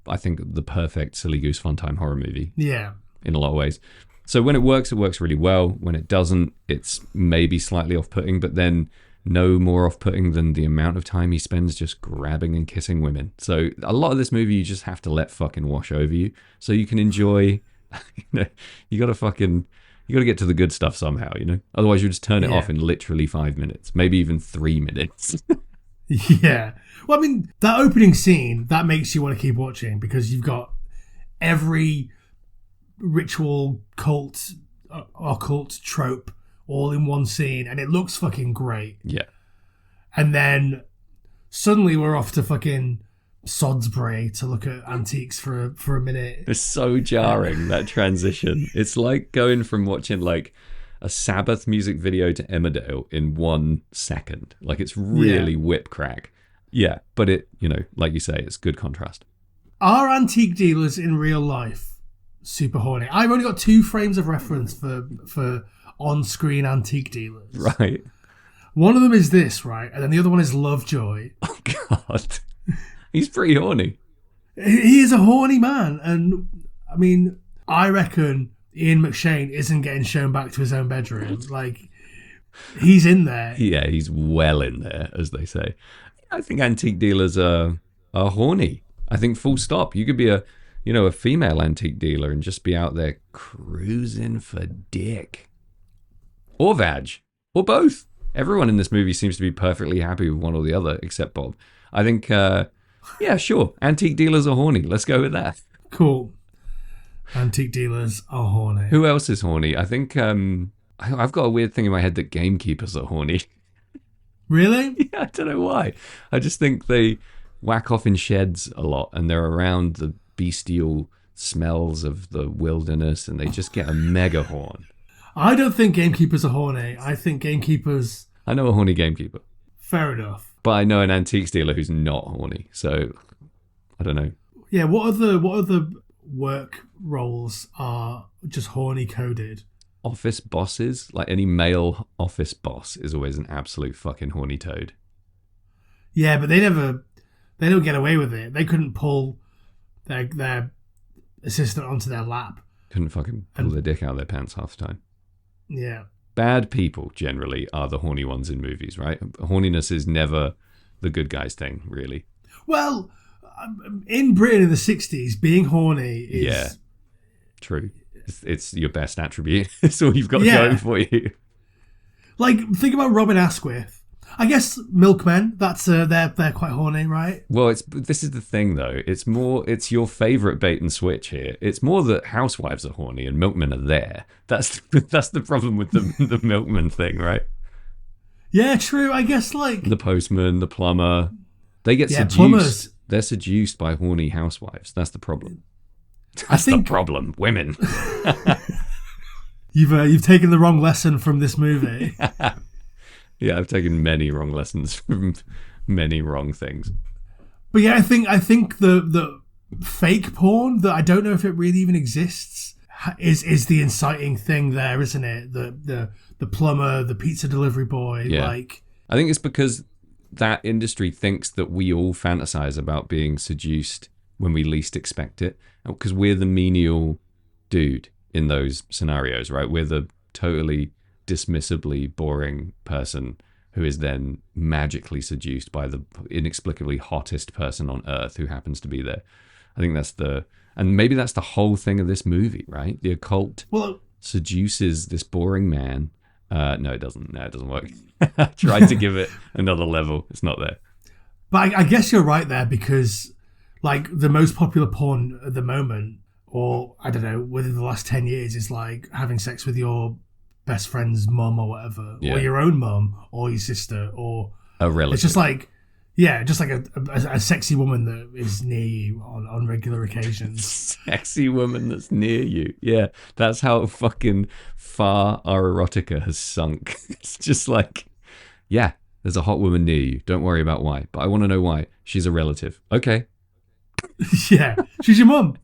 I think, the perfect silly goose fun time horror movie. Yeah. In a lot of ways. So when it works really well. When it doesn't, it's maybe slightly off-putting, but then no more off-putting than the amount of time he spends just grabbing and kissing women. So a lot of this movie you just have to let fucking wash over you so you can enjoy. You gotta get to the good stuff somehow, Otherwise you just turn it off in literally 5 minutes, maybe even 3 minutes. Yeah. Well, I mean, that opening scene, that makes you want to keep watching because you've got every ritual, cult, occult trope all in one scene, and it looks fucking great. Yeah. And then suddenly we're off to fucking Salisbury to look at antiques for a minute. It's so jarring, that transition. It's like going from watching like a Sabbath music video to Emmerdale in 1 second. Like, it's really whip crack. Yeah, but it, like you say, it's good contrast. Are antique dealers in real life super horny? I've only got 2 frames of reference for on-screen antique dealers. Right. One of them is this, right? And then the other one is Lovejoy. Oh, God. He's pretty horny. He is a horny man. And, I mean, I reckon Ian McShane isn't getting shown back to his own bedroom. Like, he's in there. Yeah, he's well in there, as they say. I think antique dealers are horny. I think full stop. You could be a female antique dealer and just be out there cruising for dick. Or vag. Or both. Everyone in this movie seems to be perfectly happy with one or the other, except Bob. I think, yeah, sure. Antique dealers are horny. Let's go with that. Cool. Antique dealers are horny. Who else is horny? I think I've got a weird thing in my head that gamekeepers are horny. Really? Yeah, I don't know why. I just think they whack off in sheds a lot and they're around the bestial smells of the wilderness and they just get a mega horn. I don't think gamekeepers are horny. I think gamekeepers... I know a horny gamekeeper. Fair enough. But I know an antique dealer who's not horny, so I don't know. Yeah, what other work roles are just horny coded? Office bosses, like any male office boss is always an absolute fucking horny toad. Yeah, but they don't get away with it. They couldn't pull their assistant onto their lap. Couldn't fucking pull their dick out of their pants half the time. Yeah. Bad people generally are the horny ones in movies, right? Horniness is never the good guy's thing, really. Well, in Britain in the 60s, being horny is... Yeah, true. It's your best attribute. It's all you've got going for you. Like, think about Robin Asquith. I guess milkmen, that's they're quite horny, right? Well, this is the thing though. It's your favorite bait and switch here. It's more that housewives are horny and milkmen are there. That's the problem with the milkman thing, right? Yeah, true. I guess like the postman, the plumber, they get seduced. Plumbers. They're seduced by horny housewives. That's the problem. That's the problem. Women. You've taken the wrong lesson from this movie. Yeah, I've taken many wrong lessons from many wrong things. But yeah, I think the fake porn that I don't know if it really even exists is the inciting thing there, isn't it? The plumber, the pizza delivery boy, like. I think it's because that industry thinks that we all fantasize about being seduced when we least expect it, because we're the menial dude in those scenarios, right? We're the totally dismissibly boring person who is then magically seduced by the inexplicably hottest person on earth who happens to be there. I think and maybe that's the whole thing of this movie, right? The occult seduces this boring man. No, it doesn't. No, it doesn't work. I tried to give it another level. It's not there. But I guess you're right there, because like the most popular porn at the moment, or I don't know, within the last 10 years, is like having sex with your best friend's mum or whatever, or your own mum or your sister or a relative. It's just like, just like a sexy woman that is near you on regular occasions. Sexy woman that's near you. Yeah, that's how fucking far our erotica has sunk. It's just like, yeah, there's a hot woman near you. Don't worry about why, but I want to know why. She's a relative. Okay. Yeah, she's your mum.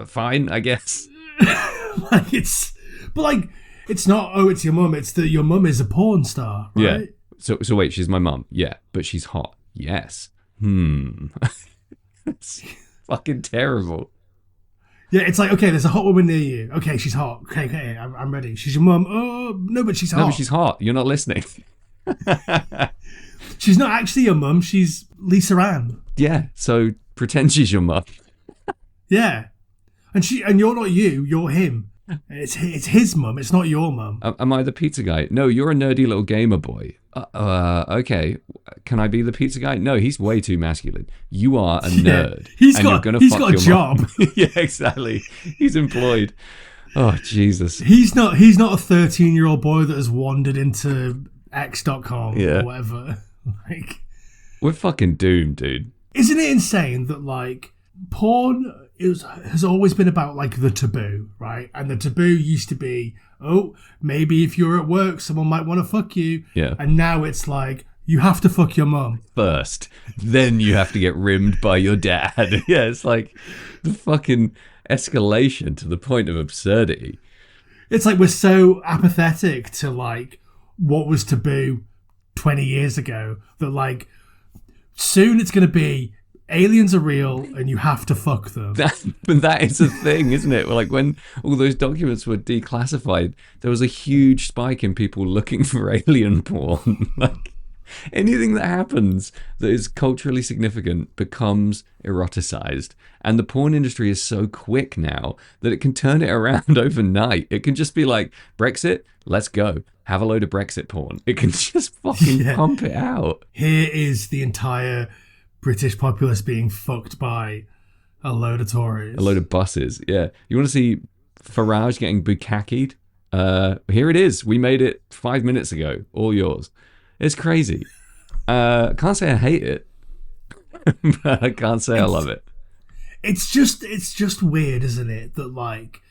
Fine, I guess. It's not, it's your mum. It's that your mum is a porn star, right? Yeah. So wait, she's my mum. Yeah, but she's hot. Yes. It's fucking terrible. Yeah, it's like, okay, there's a hot woman near you. Okay, she's hot. Okay, I'm ready. She's your mum. Oh, no, but she's hot. No, but she's hot. You're not listening. She's not actually your mum. She's Lisa Ann. Yeah, so pretend she's your mum. Yeah. And you're not you, you're him. It's his mum, it's not your mum. Am I the pizza guy? No, you're a nerdy little gamer boy. Okay. Can I be the pizza guy? No, he's way too masculine. You are a nerd. He's got a job. Yeah, exactly. He's employed. Oh, Jesus. He's not a 13-year-old boy that has wandered into X.com or whatever. Like, we're fucking doomed, dude. Isn't it insane that like porn has always been about like the taboo, right? And the taboo used to be, oh, maybe if you're at work, someone might want to fuck you. Yeah. And now it's like, you have to fuck your mum first. Then you have to get rimmed by your dad. Yeah, it's like the fucking escalation to the point of absurdity. It's like we're so apathetic to like what was taboo 20 years ago that like soon it's going to be aliens are real and you have to fuck them. But that is a thing, isn't it? Like when all those documents were declassified, there was a huge spike in people looking for alien porn. Like anything that happens that is culturally significant becomes eroticized. And the porn industry is so quick now that it can turn it around overnight. It can just be like, Brexit, let's go. Have a load of Brexit porn. It can just fucking pump it out. Here is the entire British populace being fucked by a load of Tories. A load of buses, yeah. You want to see Farage getting bukkakied? Here it is. We made it 5 minutes ago. All yours. It's crazy. Can't say I hate it, but I can't say I love it. It's just weird, isn't it? That like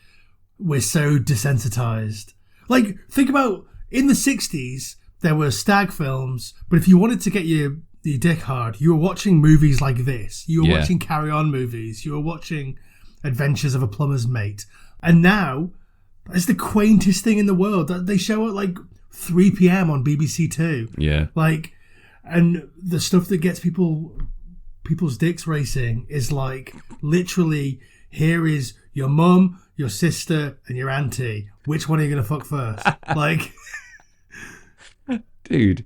we're so desensitized. Like think about in the 60s, there were stag films, but if you wanted to get your dick hard, you were watching movies like this. You were watching Carry On movies. You were watching Adventures of a Plumber's Mate. And now, it's the quaintest thing in the world. They show at like 3 p.m. on BBC Two. Yeah. Like, and the stuff that gets people's dicks racing is like, literally, here is your mum, your sister, and your auntie. Which one are you going to fuck first? Like... Dude,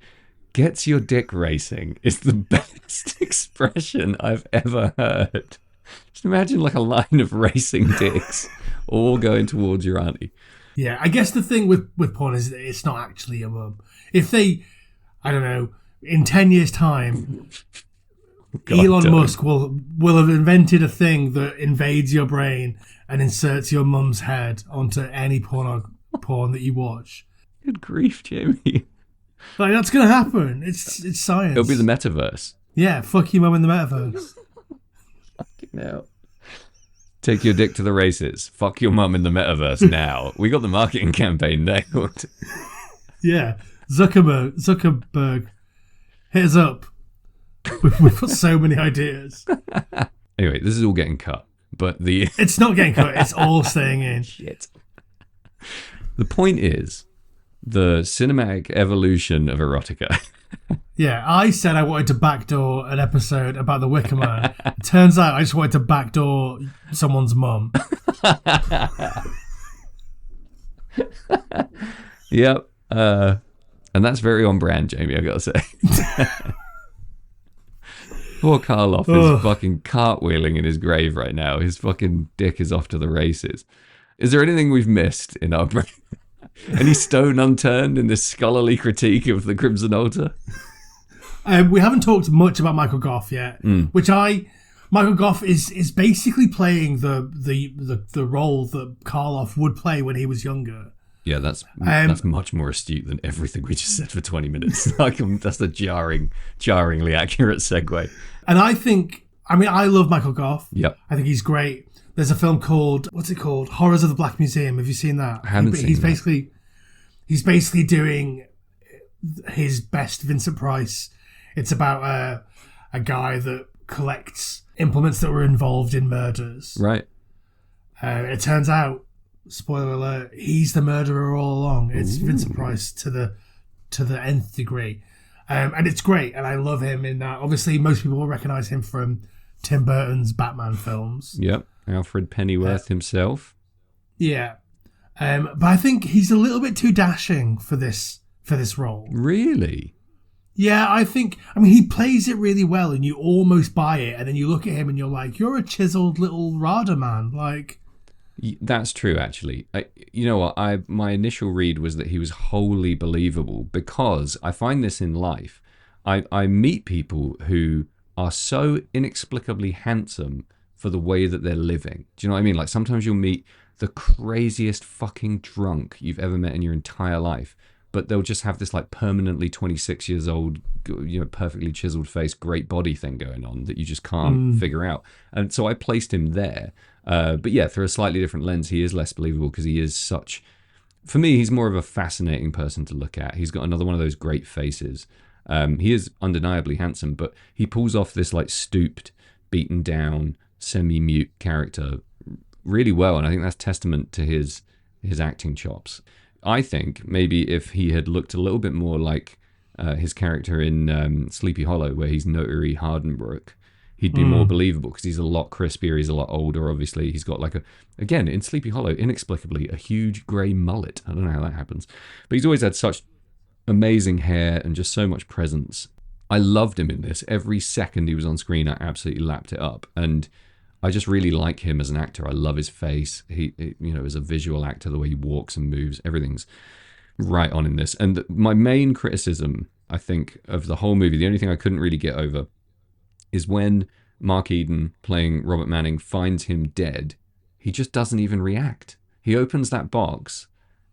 gets your dick racing is the best expression I've ever heard. Just imagine like a line of racing dicks all going towards your auntie. Yeah, I guess the thing with porn is that it's not actually your mum. If they, I don't know, in 10 years' time, Elon Musk will have invented a thing that invades your brain and inserts your mum's head onto any porn that you watch. Good grief, Jamie. Like, that's going to happen. It's science. It'll be the metaverse. Yeah, fuck your mum in the metaverse. Fucking hell. Take your dick to the races. Fuck your mum in the metaverse now. We got the marketing campaign nailed. Yeah. Zuckerberg. Hit us up. We've got so many ideas. Anyway, this is all getting cut. But It's not getting cut. It's all staying in. Shit. The point is, the cinematic evolution of erotica. Yeah, I said I wanted to backdoor an episode about the Wicker Man. It turns out I just wanted to backdoor someone's mum. Yep. And that's very on brand, Jamie, I gotta say. Poor Karloff is fucking cartwheeling in his grave right now. His fucking dick is off to the races. Is there anything we've missed in our brain? Any stone unturned in this scholarly critique of the Crimson Altar? We haven't talked much about Michael Gough yet, Michael Gough is basically playing the role that Karloff would play when he was younger. Yeah, that's much more astute than everything we just said for 20 minutes. Like, that's a jarringly accurate segue. And I love Michael Gough. Yep. I think he's great. There's a film called, what's it called? Horrors of the Black Museum. Have you seen that? I haven't seen that. He's basically doing his best Vincent Price. It's about a guy that collects implements that were involved in murders. Right. It turns out, spoiler alert, he's the murderer all along. It's Vincent Price to the nth degree. And it's great, and I love him in that. Obviously, most people will recognise him from Tim Burton's Batman films. Yep. Alfred Pennyworth himself. Yeah. But I think he's a little bit too dashing for this role. Really? Yeah, I mean, he plays it really well and you almost buy it, and then you look at him and you're like, you're a chiseled little Rada man. Like, that's true, actually. You know what? My initial read was that he was wholly believable, because I find this in life. I meet people who are so inexplicably handsome for the way that they're living. Do you know what I mean? Like, sometimes you'll meet the craziest fucking drunk you've ever met in your entire life, but they'll just have this like permanently 26 years old, you know, perfectly chiseled face, great body thing going on that you just can't figure out. And so I placed him there. But yeah, through a slightly different lens, he is less believable because he is such... For me, he's more of a fascinating person to look at. He's got another one of those great faces. He is undeniably handsome, but he pulls off this like stooped, beaten down, semi-mute character really well, and I think that's testament to his acting chops. I think maybe if he had looked a little bit more like his character in Sleepy Hollow, where he's Notary Hardenbrook, he'd be more believable because he's a lot crispier, he's a lot older, obviously. He's got again, in Sleepy Hollow, inexplicably, a huge grey mullet. I don't know how that happens. But he's always had such amazing hair and just so much presence. I loved him in this. Every second he was on screen, I absolutely lapped it up. And I just really like him as an actor. I love his face. He as a visual actor, the way he walks and moves, everything's right on in this. And my main criticism, I think, of the whole movie, the only thing I couldn't really get over, is when Mark Eden, playing Robert Manning, finds him dead, he just doesn't even react. He opens that box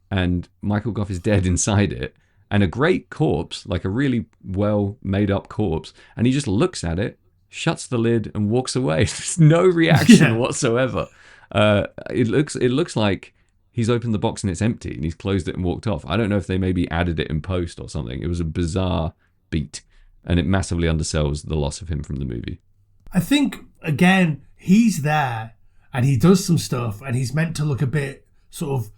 and Michael Gough is dead inside it, and a great corpse, like a really well made up corpse, and he just looks at it, shuts the lid and walks away. There's no reaction whatsoever. It looks like he's opened the box and it's empty and he's closed it and walked off. I don't know if they maybe added it in post or something. It was a bizarre beat, and it massively undersells the loss of him from the movie. I think, again, he's there and he does some stuff and he's meant to look a bit sort of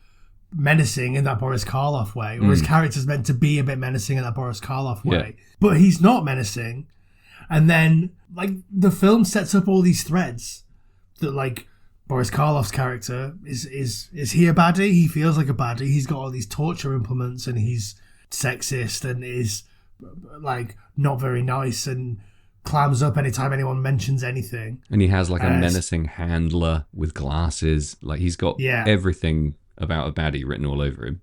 menacing in that Boris Karloff way, or his character's meant to be a bit menacing in that Boris Karloff way. But he's not menacing. And then, like, the film sets up all these threads that, like, Boris Karloff's character is he a baddie? He feels like a baddie. He's got all these torture implements and he's sexist and is, like, not very nice and clams up anytime anyone mentions anything. And he has, like, a menacing handler with glasses. Like, he's got everything about a baddie written all over him.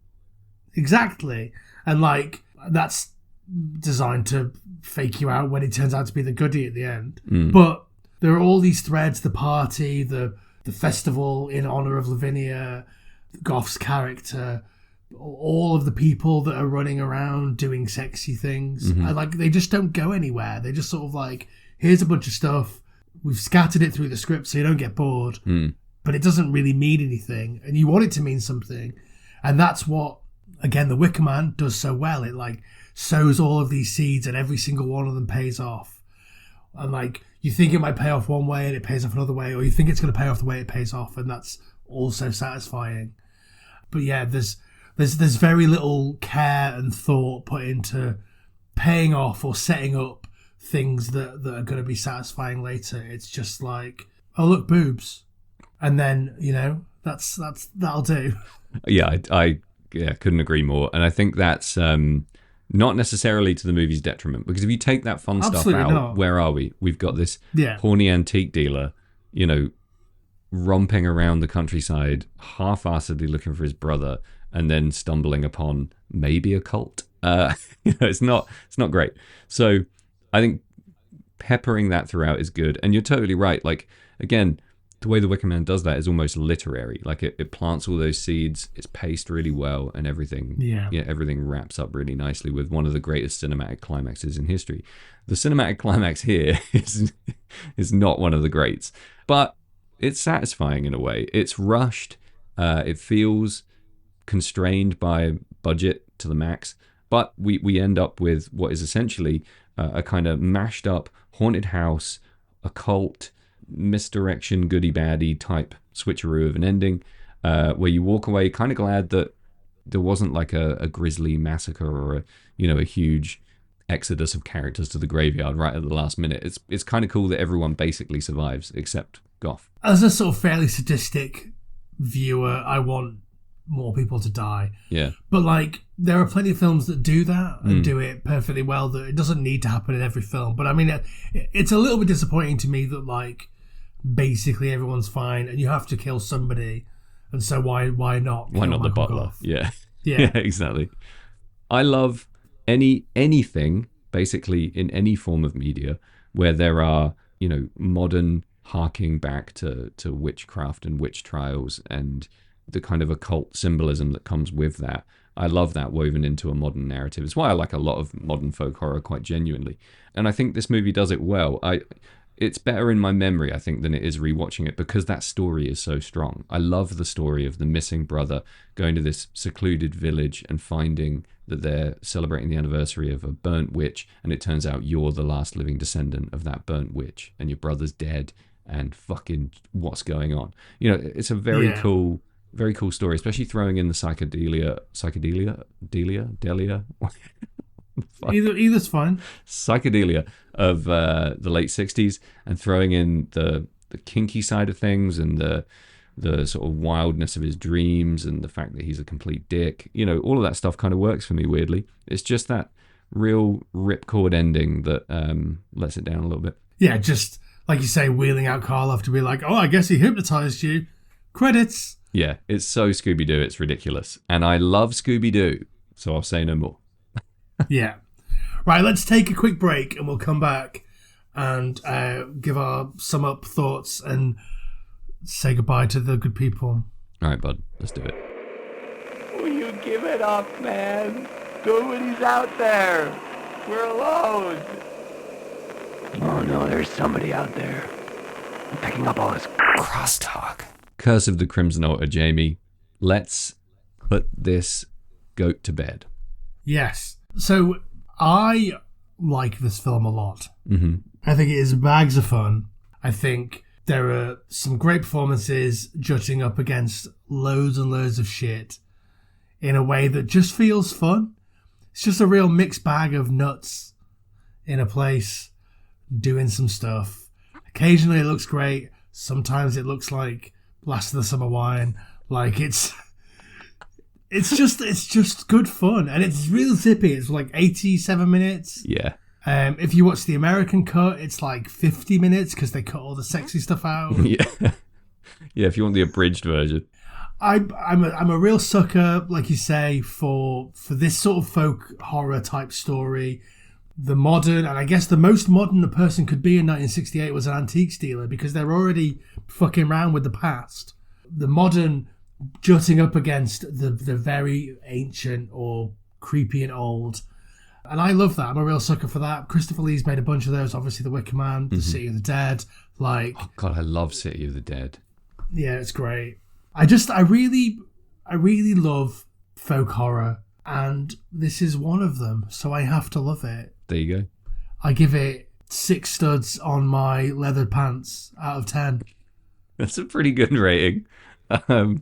Exactly. And, like, that's designed to fake you out when it turns out to be the goodie at the end. But there are all these threads, the party, the festival in honor of Lavinia, Gough's character, all of the people that are running around doing sexy things. And, like, they just don't go anywhere. They just sort of like, here's a bunch of stuff. We've scattered it through the script so you don't get bored. But it doesn't really mean anything. And you want it to mean something. And that's what, again, the Wicker Man does so well. It, like, sows all of these seeds and every single one of them pays off. And, like, you think it might pay off one way and it pays off another way, or you think it's going to pay off the way it pays off, and that's also satisfying. But yeah, there's very little care and thought put into paying off or setting up things that are going to be satisfying later. It's just like, oh, look, boobs. And then, that'll do. Yeah, I couldn't agree more. And I think that's not necessarily to the movie's detriment, because if you take that fun stuff out, where are we? We've got this horny antique dealer, romping around the countryside, half-assedly looking for his brother, and then stumbling upon maybe a cult. It's not great. So I think peppering that throughout is good. And you're totally right. Like, again, the way the Wicker Man does that is almost literary. Like, it plants all those seeds, it's paced really well, and everything everything wraps up really nicely with one of the greatest cinematic climaxes in history. The cinematic climax here is not one of the greats, but it's satisfying in a way. It's rushed. It feels constrained by budget to the max, but we end up with what is essentially a kind of mashed up haunted house, occult, misdirection, goody baddie type switcheroo of an ending, where you walk away kind of glad that there wasn't like a grisly massacre or a huge exodus of characters to the graveyard right at the last minute. It's kind of cool that everyone basically survives except Gough. As a sort of fairly sadistic viewer, I want more people to die. Yeah. But, like, there are plenty of films that do that and do it perfectly well, that it doesn't need to happen in every film. But I mean, it's a little bit disappointing to me that, like, basically everyone's fine and you have to kill somebody, and so why not? Why not Michael the butler? Gough? Yeah, exactly. I love anything basically in any form of media where there are modern harking back to witchcraft and witch trials and the kind of occult symbolism that comes with that. I love that woven into a modern narrative. It's why I like a lot of modern folk horror quite genuinely, and I think this movie does it well. it's better in my memory, I think, than it is rewatching it because that story is so strong. I love the story of the missing brother going to this secluded village and finding that they're celebrating the anniversary of a burnt witch, and it turns out you're the last living descendant of that burnt witch, and your brother's dead, and fucking what's going on? You know, it's a very cool story, especially throwing in the delia. Either's fine. Psychedelia of the late 60s, and throwing in the kinky side of things and the sort of wildness of his dreams and the fact that he's a complete dick. You know, all of that stuff kind of works for me weirdly. It's just that real ripcord ending that lets it down a little bit. Yeah, just like you say, wheeling out Karloff to be like, oh, I guess he hypnotized you. Credits. Yeah, it's so Scooby-Doo, it's ridiculous. And I love Scooby-Doo, so I'll say no more. Yeah. Right, let's take a quick break and we'll come back and give our sum up thoughts and say goodbye to the good people. All right, bud, let's do it. Will you give it up, man? Nobody's out there. We're alone. Oh no, there's somebody out there. I'm picking up all this crosstalk. Curse of the Crimson Altar, Jamie. Let's put this goat to bed. Yes. So I like this film a lot. Mm-hmm. I think it is bags of fun. I think there are some great performances jutting up against loads and loads of shit in a way that just feels fun. It's just a real mixed bag of nuts in a place doing some stuff. Occasionally it looks great. Sometimes it looks like Last of the Summer Wine. Like it's just good fun, and it's real zippy. It's like 87 minutes. Yeah. If you watch the American cut, it's like 50 minutes because they cut all the sexy stuff out. Yeah. Yeah, if you want the abridged version. I'm a real sucker, like you say, for this sort of folk horror type story. The modern, and I guess the most modern a person could be in 1968 was an antiques dealer because they're already fucking around with the past. The modern jutting up against the very ancient or creepy and old. And I love that. I'm a real sucker for that. Christopher Lee's made a bunch of those. Obviously, The Wicker Man, The City of the Dead. Like, oh God, I love City of the Dead. Yeah, it's great. I really love folk horror, and this is one of them. So I have to love it. There you go. I give it 6 studs on my leather pants out of 10. That's a pretty good rating. I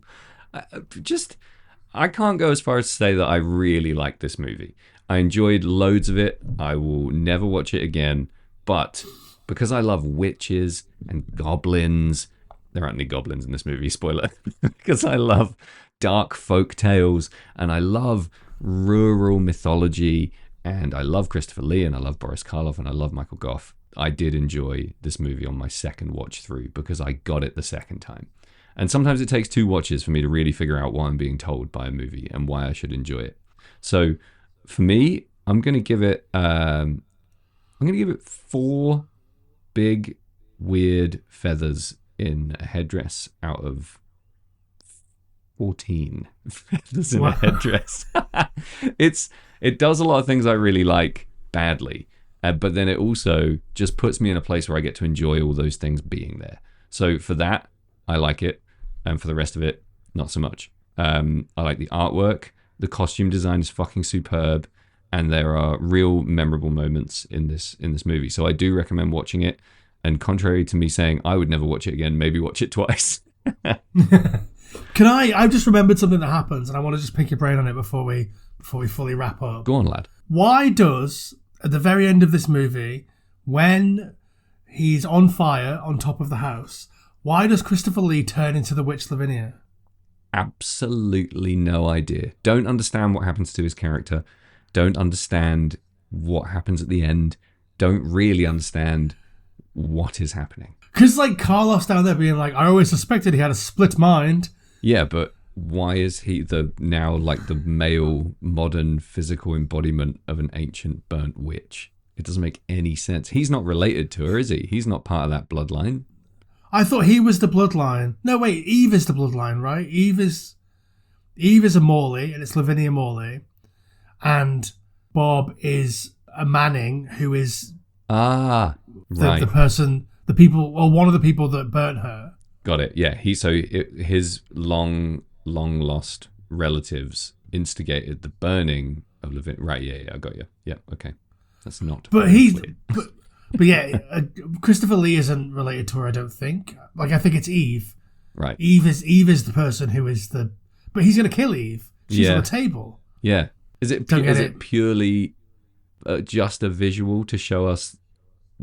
can't go as far as to say that I really like this movie. I enjoyed loads of it. I will never watch it again. But because I love witches and goblins, there aren't any goblins in this movie, spoiler. Because I love dark folk tales and I love rural mythology and I love Christopher Lee and I love Boris Karloff and I love Michael Gough. I did enjoy this movie on my second watch through because I got it the second time. And sometimes it takes 2 watches for me to really figure out what I'm being told by a movie and why I should enjoy it. So for me, I'm going to give it 4 big weird feathers in a headdress out of 14 feathers in a headdress. It does a lot of things I really like badly, but then it also just puts me in a place where I get to enjoy all those things being there. So for that, I like it, and for the rest of it, not so much. I like the artwork. The costume design is fucking superb, and there are real memorable moments in this movie. So I do recommend watching it. And contrary to me saying I would never watch it again, maybe watch it twice. I've just remembered something that happens, and I want to just pick your brain on it before we fully wrap up. Go on, lad. Why does, at the very end of this movie, when he's on fire on top of the house, why does Christopher Lee turn into the witch Lavinia? Absolutely no idea. Don't understand what happens to his character. Don't understand what happens at the end. Don't really understand what is happening. Because, like, Karloff's down there being like, I always suspected he had a split mind. Yeah, but why is he the male modern physical embodiment of an ancient burnt witch? It doesn't make any sense. He's not related to her, is he? He's not part of that bloodline. I thought he was the bloodline. No, wait, Eve is the bloodline, right? Eve is a Morley, and it's Lavinia Morley. And Bob is a Manning, who is right. the the people, or one of the people that burnt her. Got it. Yeah. His long lost relatives instigated the burning of Lavinia. Right. Yeah. I got you. Yeah. Okay. That's not. But but yeah, Christopher Lee isn't related to her, I don't think. Like, I think it's Eve. Right. Eve is the person who is the. But he's going to kill Eve. She's on the table. Yeah. Is it purely just a visual to show us?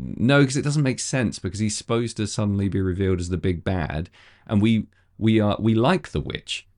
No, because it doesn't make sense, because he's supposed to suddenly be revealed as the big bad, and we like the witch.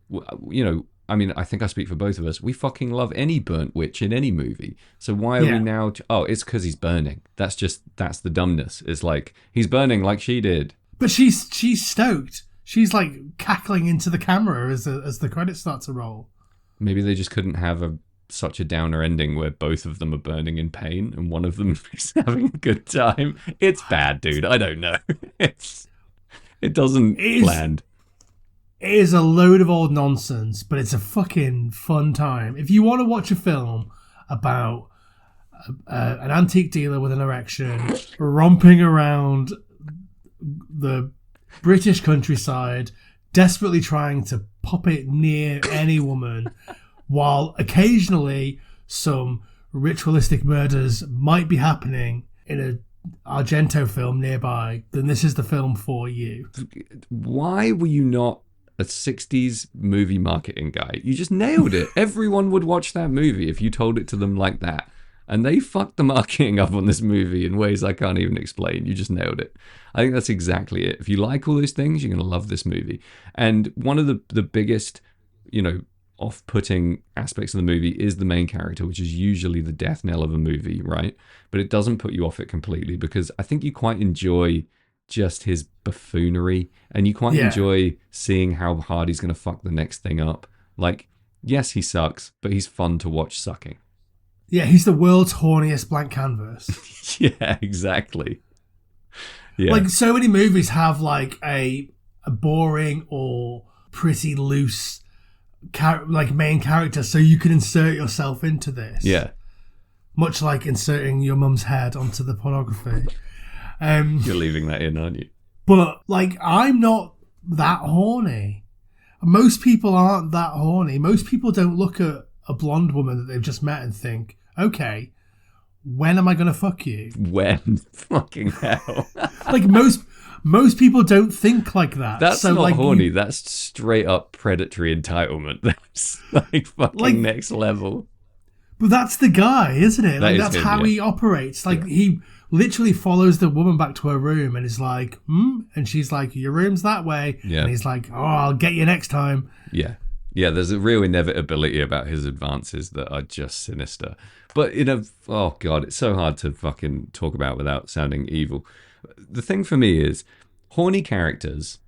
You know, I mean, I think I speak for both of us. We fucking love any burnt witch in any movie. So why are we now? It's because he's burning. That's the dumbness. It's like he's burning like she did. But she's stoked. She's like cackling into the camera as the credits start to roll. Maybe they just couldn't have such a downer ending where both of them are burning in pain and one of them is having a good time. It's bad, dude. I don't know. It doesn't land. It is a load of old nonsense, but it's a fucking fun time. If you want to watch a film about an antique dealer with an erection romping around the British countryside, desperately trying to pop it near any woman, while occasionally some ritualistic murders might be happening in a Argento film nearby, then this is the film for you. Why were you not a 60s movie marketing guy? You just nailed it. Everyone would watch that movie if you told it to them like that. And they fucked the marketing up on this movie in ways I can't even explain. You just nailed it. I think that's exactly it. If you like all those things, you're going to love this movie. And one of the biggest, off-putting aspects of the movie is the main character, which is usually the death knell of a movie, right? But it doesn't put you off it completely, because I think you quite enjoy just his buffoonery, and you quite enjoy seeing how hard he's going to fuck the next thing up. Like, yes, he sucks, but he's fun to watch sucking. Yeah, he's the world's horniest blank canvas. Yeah, exactly. Yeah. Like, so many movies have like a boring or pretty loose main character, so you can insert yourself into this. Yeah. Much like inserting your mum's head onto the pornography. You're leaving that in, aren't you? But, like, I'm not that horny. Most people aren't that horny. Most people don't look at a blonde woman that they've just met and think, okay, when am I going to fuck you? When? Fucking hell. Like, most people don't think like that. That's so, not horny. That's straight up predatory entitlement. That's like fucking next level. But that's the guy, isn't it? Like, that's him, how he operates. Like, he literally follows the woman back to her room and is like, and she's like, your room's that way. Yeah. And he's like, oh, I'll get you next time. Yeah. Yeah, there's a real inevitability about his advances that are just sinister. But, oh God, it's so hard to fucking talk about without sounding evil. The thing for me is, horny characters,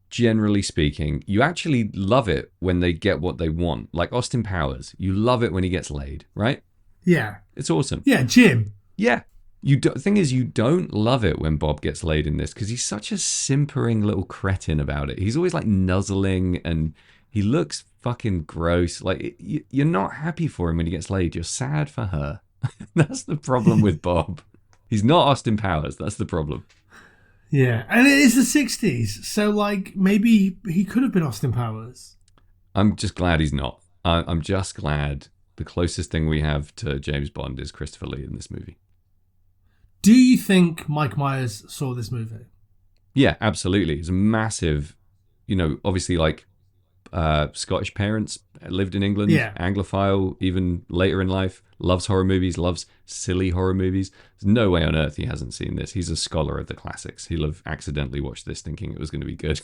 generally speaking, you actually love it when they get what they want. Like Austin Powers, you love it when he gets laid, right? Yeah. It's awesome. Yeah, Jim. Yeah. The thing is, you don't love it when Bob gets laid in this, because he's such a simpering little cretin about it. He's always like nuzzling, and he looks fucking gross. Like, you're not happy for him when he gets laid. You're sad for her. That's the problem with Bob. He's not Austin Powers. That's the problem. Yeah, and it is the 60s, so, like, maybe he could have been Austin Powers. I'm just glad he's not. I'm just glad the closest thing we have to James Bond is Christopher Lee in this movie. Do you think Mike Myers saw this movie? Yeah, absolutely. He's a massive, obviously, like, Scottish parents, lived in England, Anglophile, even later in life, loves horror movies, loves silly horror movies. There's no way on earth he hasn't seen this. He's a scholar of the classics. He'll have accidentally watched this thinking it was going to be good.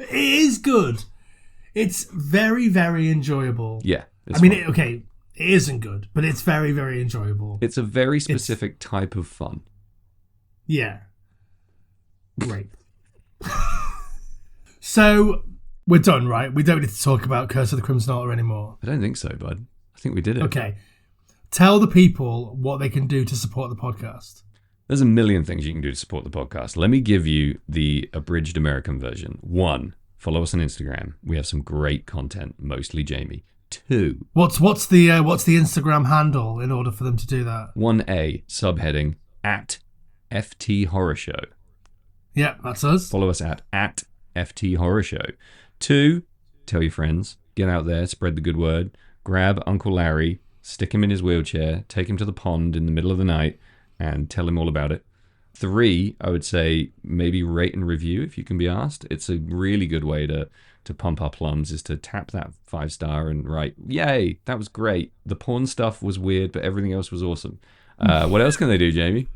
It is good. It's very, very enjoyable. Yeah. It isn't good, but it's very, very enjoyable. It's a very specific type of fun. Yeah. Great. So, we're done, right? We don't need to talk about Curse of the Crimson Altar anymore. I don't think so, bud. I think we did it. Okay. Tell the people what they can do to support the podcast. There's a million things you can do to support the podcast. Let me give you the abridged American version. 1, follow us on Instagram. We have some great content, mostly Jamie. 2. What's the Instagram handle in order for them to do that? 1A, subheading, FT Horror Show. Yeah, that's us. Follow us at FT Horror Show. 2, tell your friends. Get out there, spread the good word. Grab Uncle Larry, stick him in his wheelchair, take him to the pond in the middle of the night, and tell him all about it. 3, I would say maybe rate and review if you can be asked. It's a really good way to pump our plums, is to tap that 5-star and write, yay, that was great. The porn stuff was weird, but everything else was awesome. What else can they do, Jamie?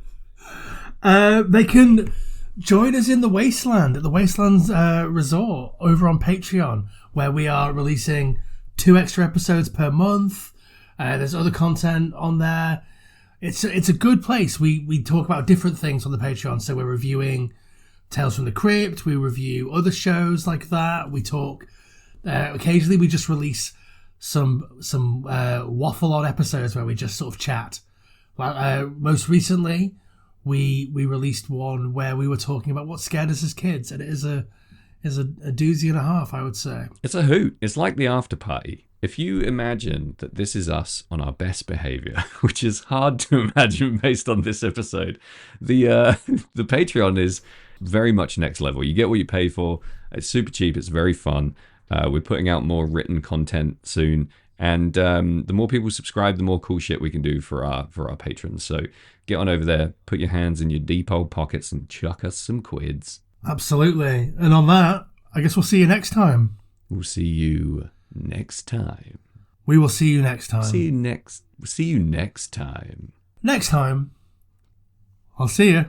They can join us in the Wasteland at the Wastelands Resort over on Patreon, where we are releasing 2 extra episodes per month. There's other content on there. It's a good place. We talk about different things on the Patreon. So we're reviewing Tales from the Crypt. We review other shows like that. We talk. Occasionally, we just release some waffle on episodes where we just sort of chat. Most recently, we released one where we were talking about what scared us as kids, and it is a doozy and a half, I would say. It's a hoot. It's like the after party. If you imagine that this is us on our best behavior, which is hard to imagine based on this episode, the Patreon is very much next level. You get what you pay for. It's super cheap. It's very fun. We're putting out more written content soon, and the more people subscribe, the more cool shit we can do for our patrons. So get on over there, put your hands in your deep old pockets, and chuck us some quids. Absolutely. And on that, I guess we'll see you next time. We'll see you next time. We will see you next time. See you next time. Next time, I'll see you.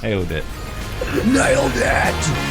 Nailed it. Nailed it!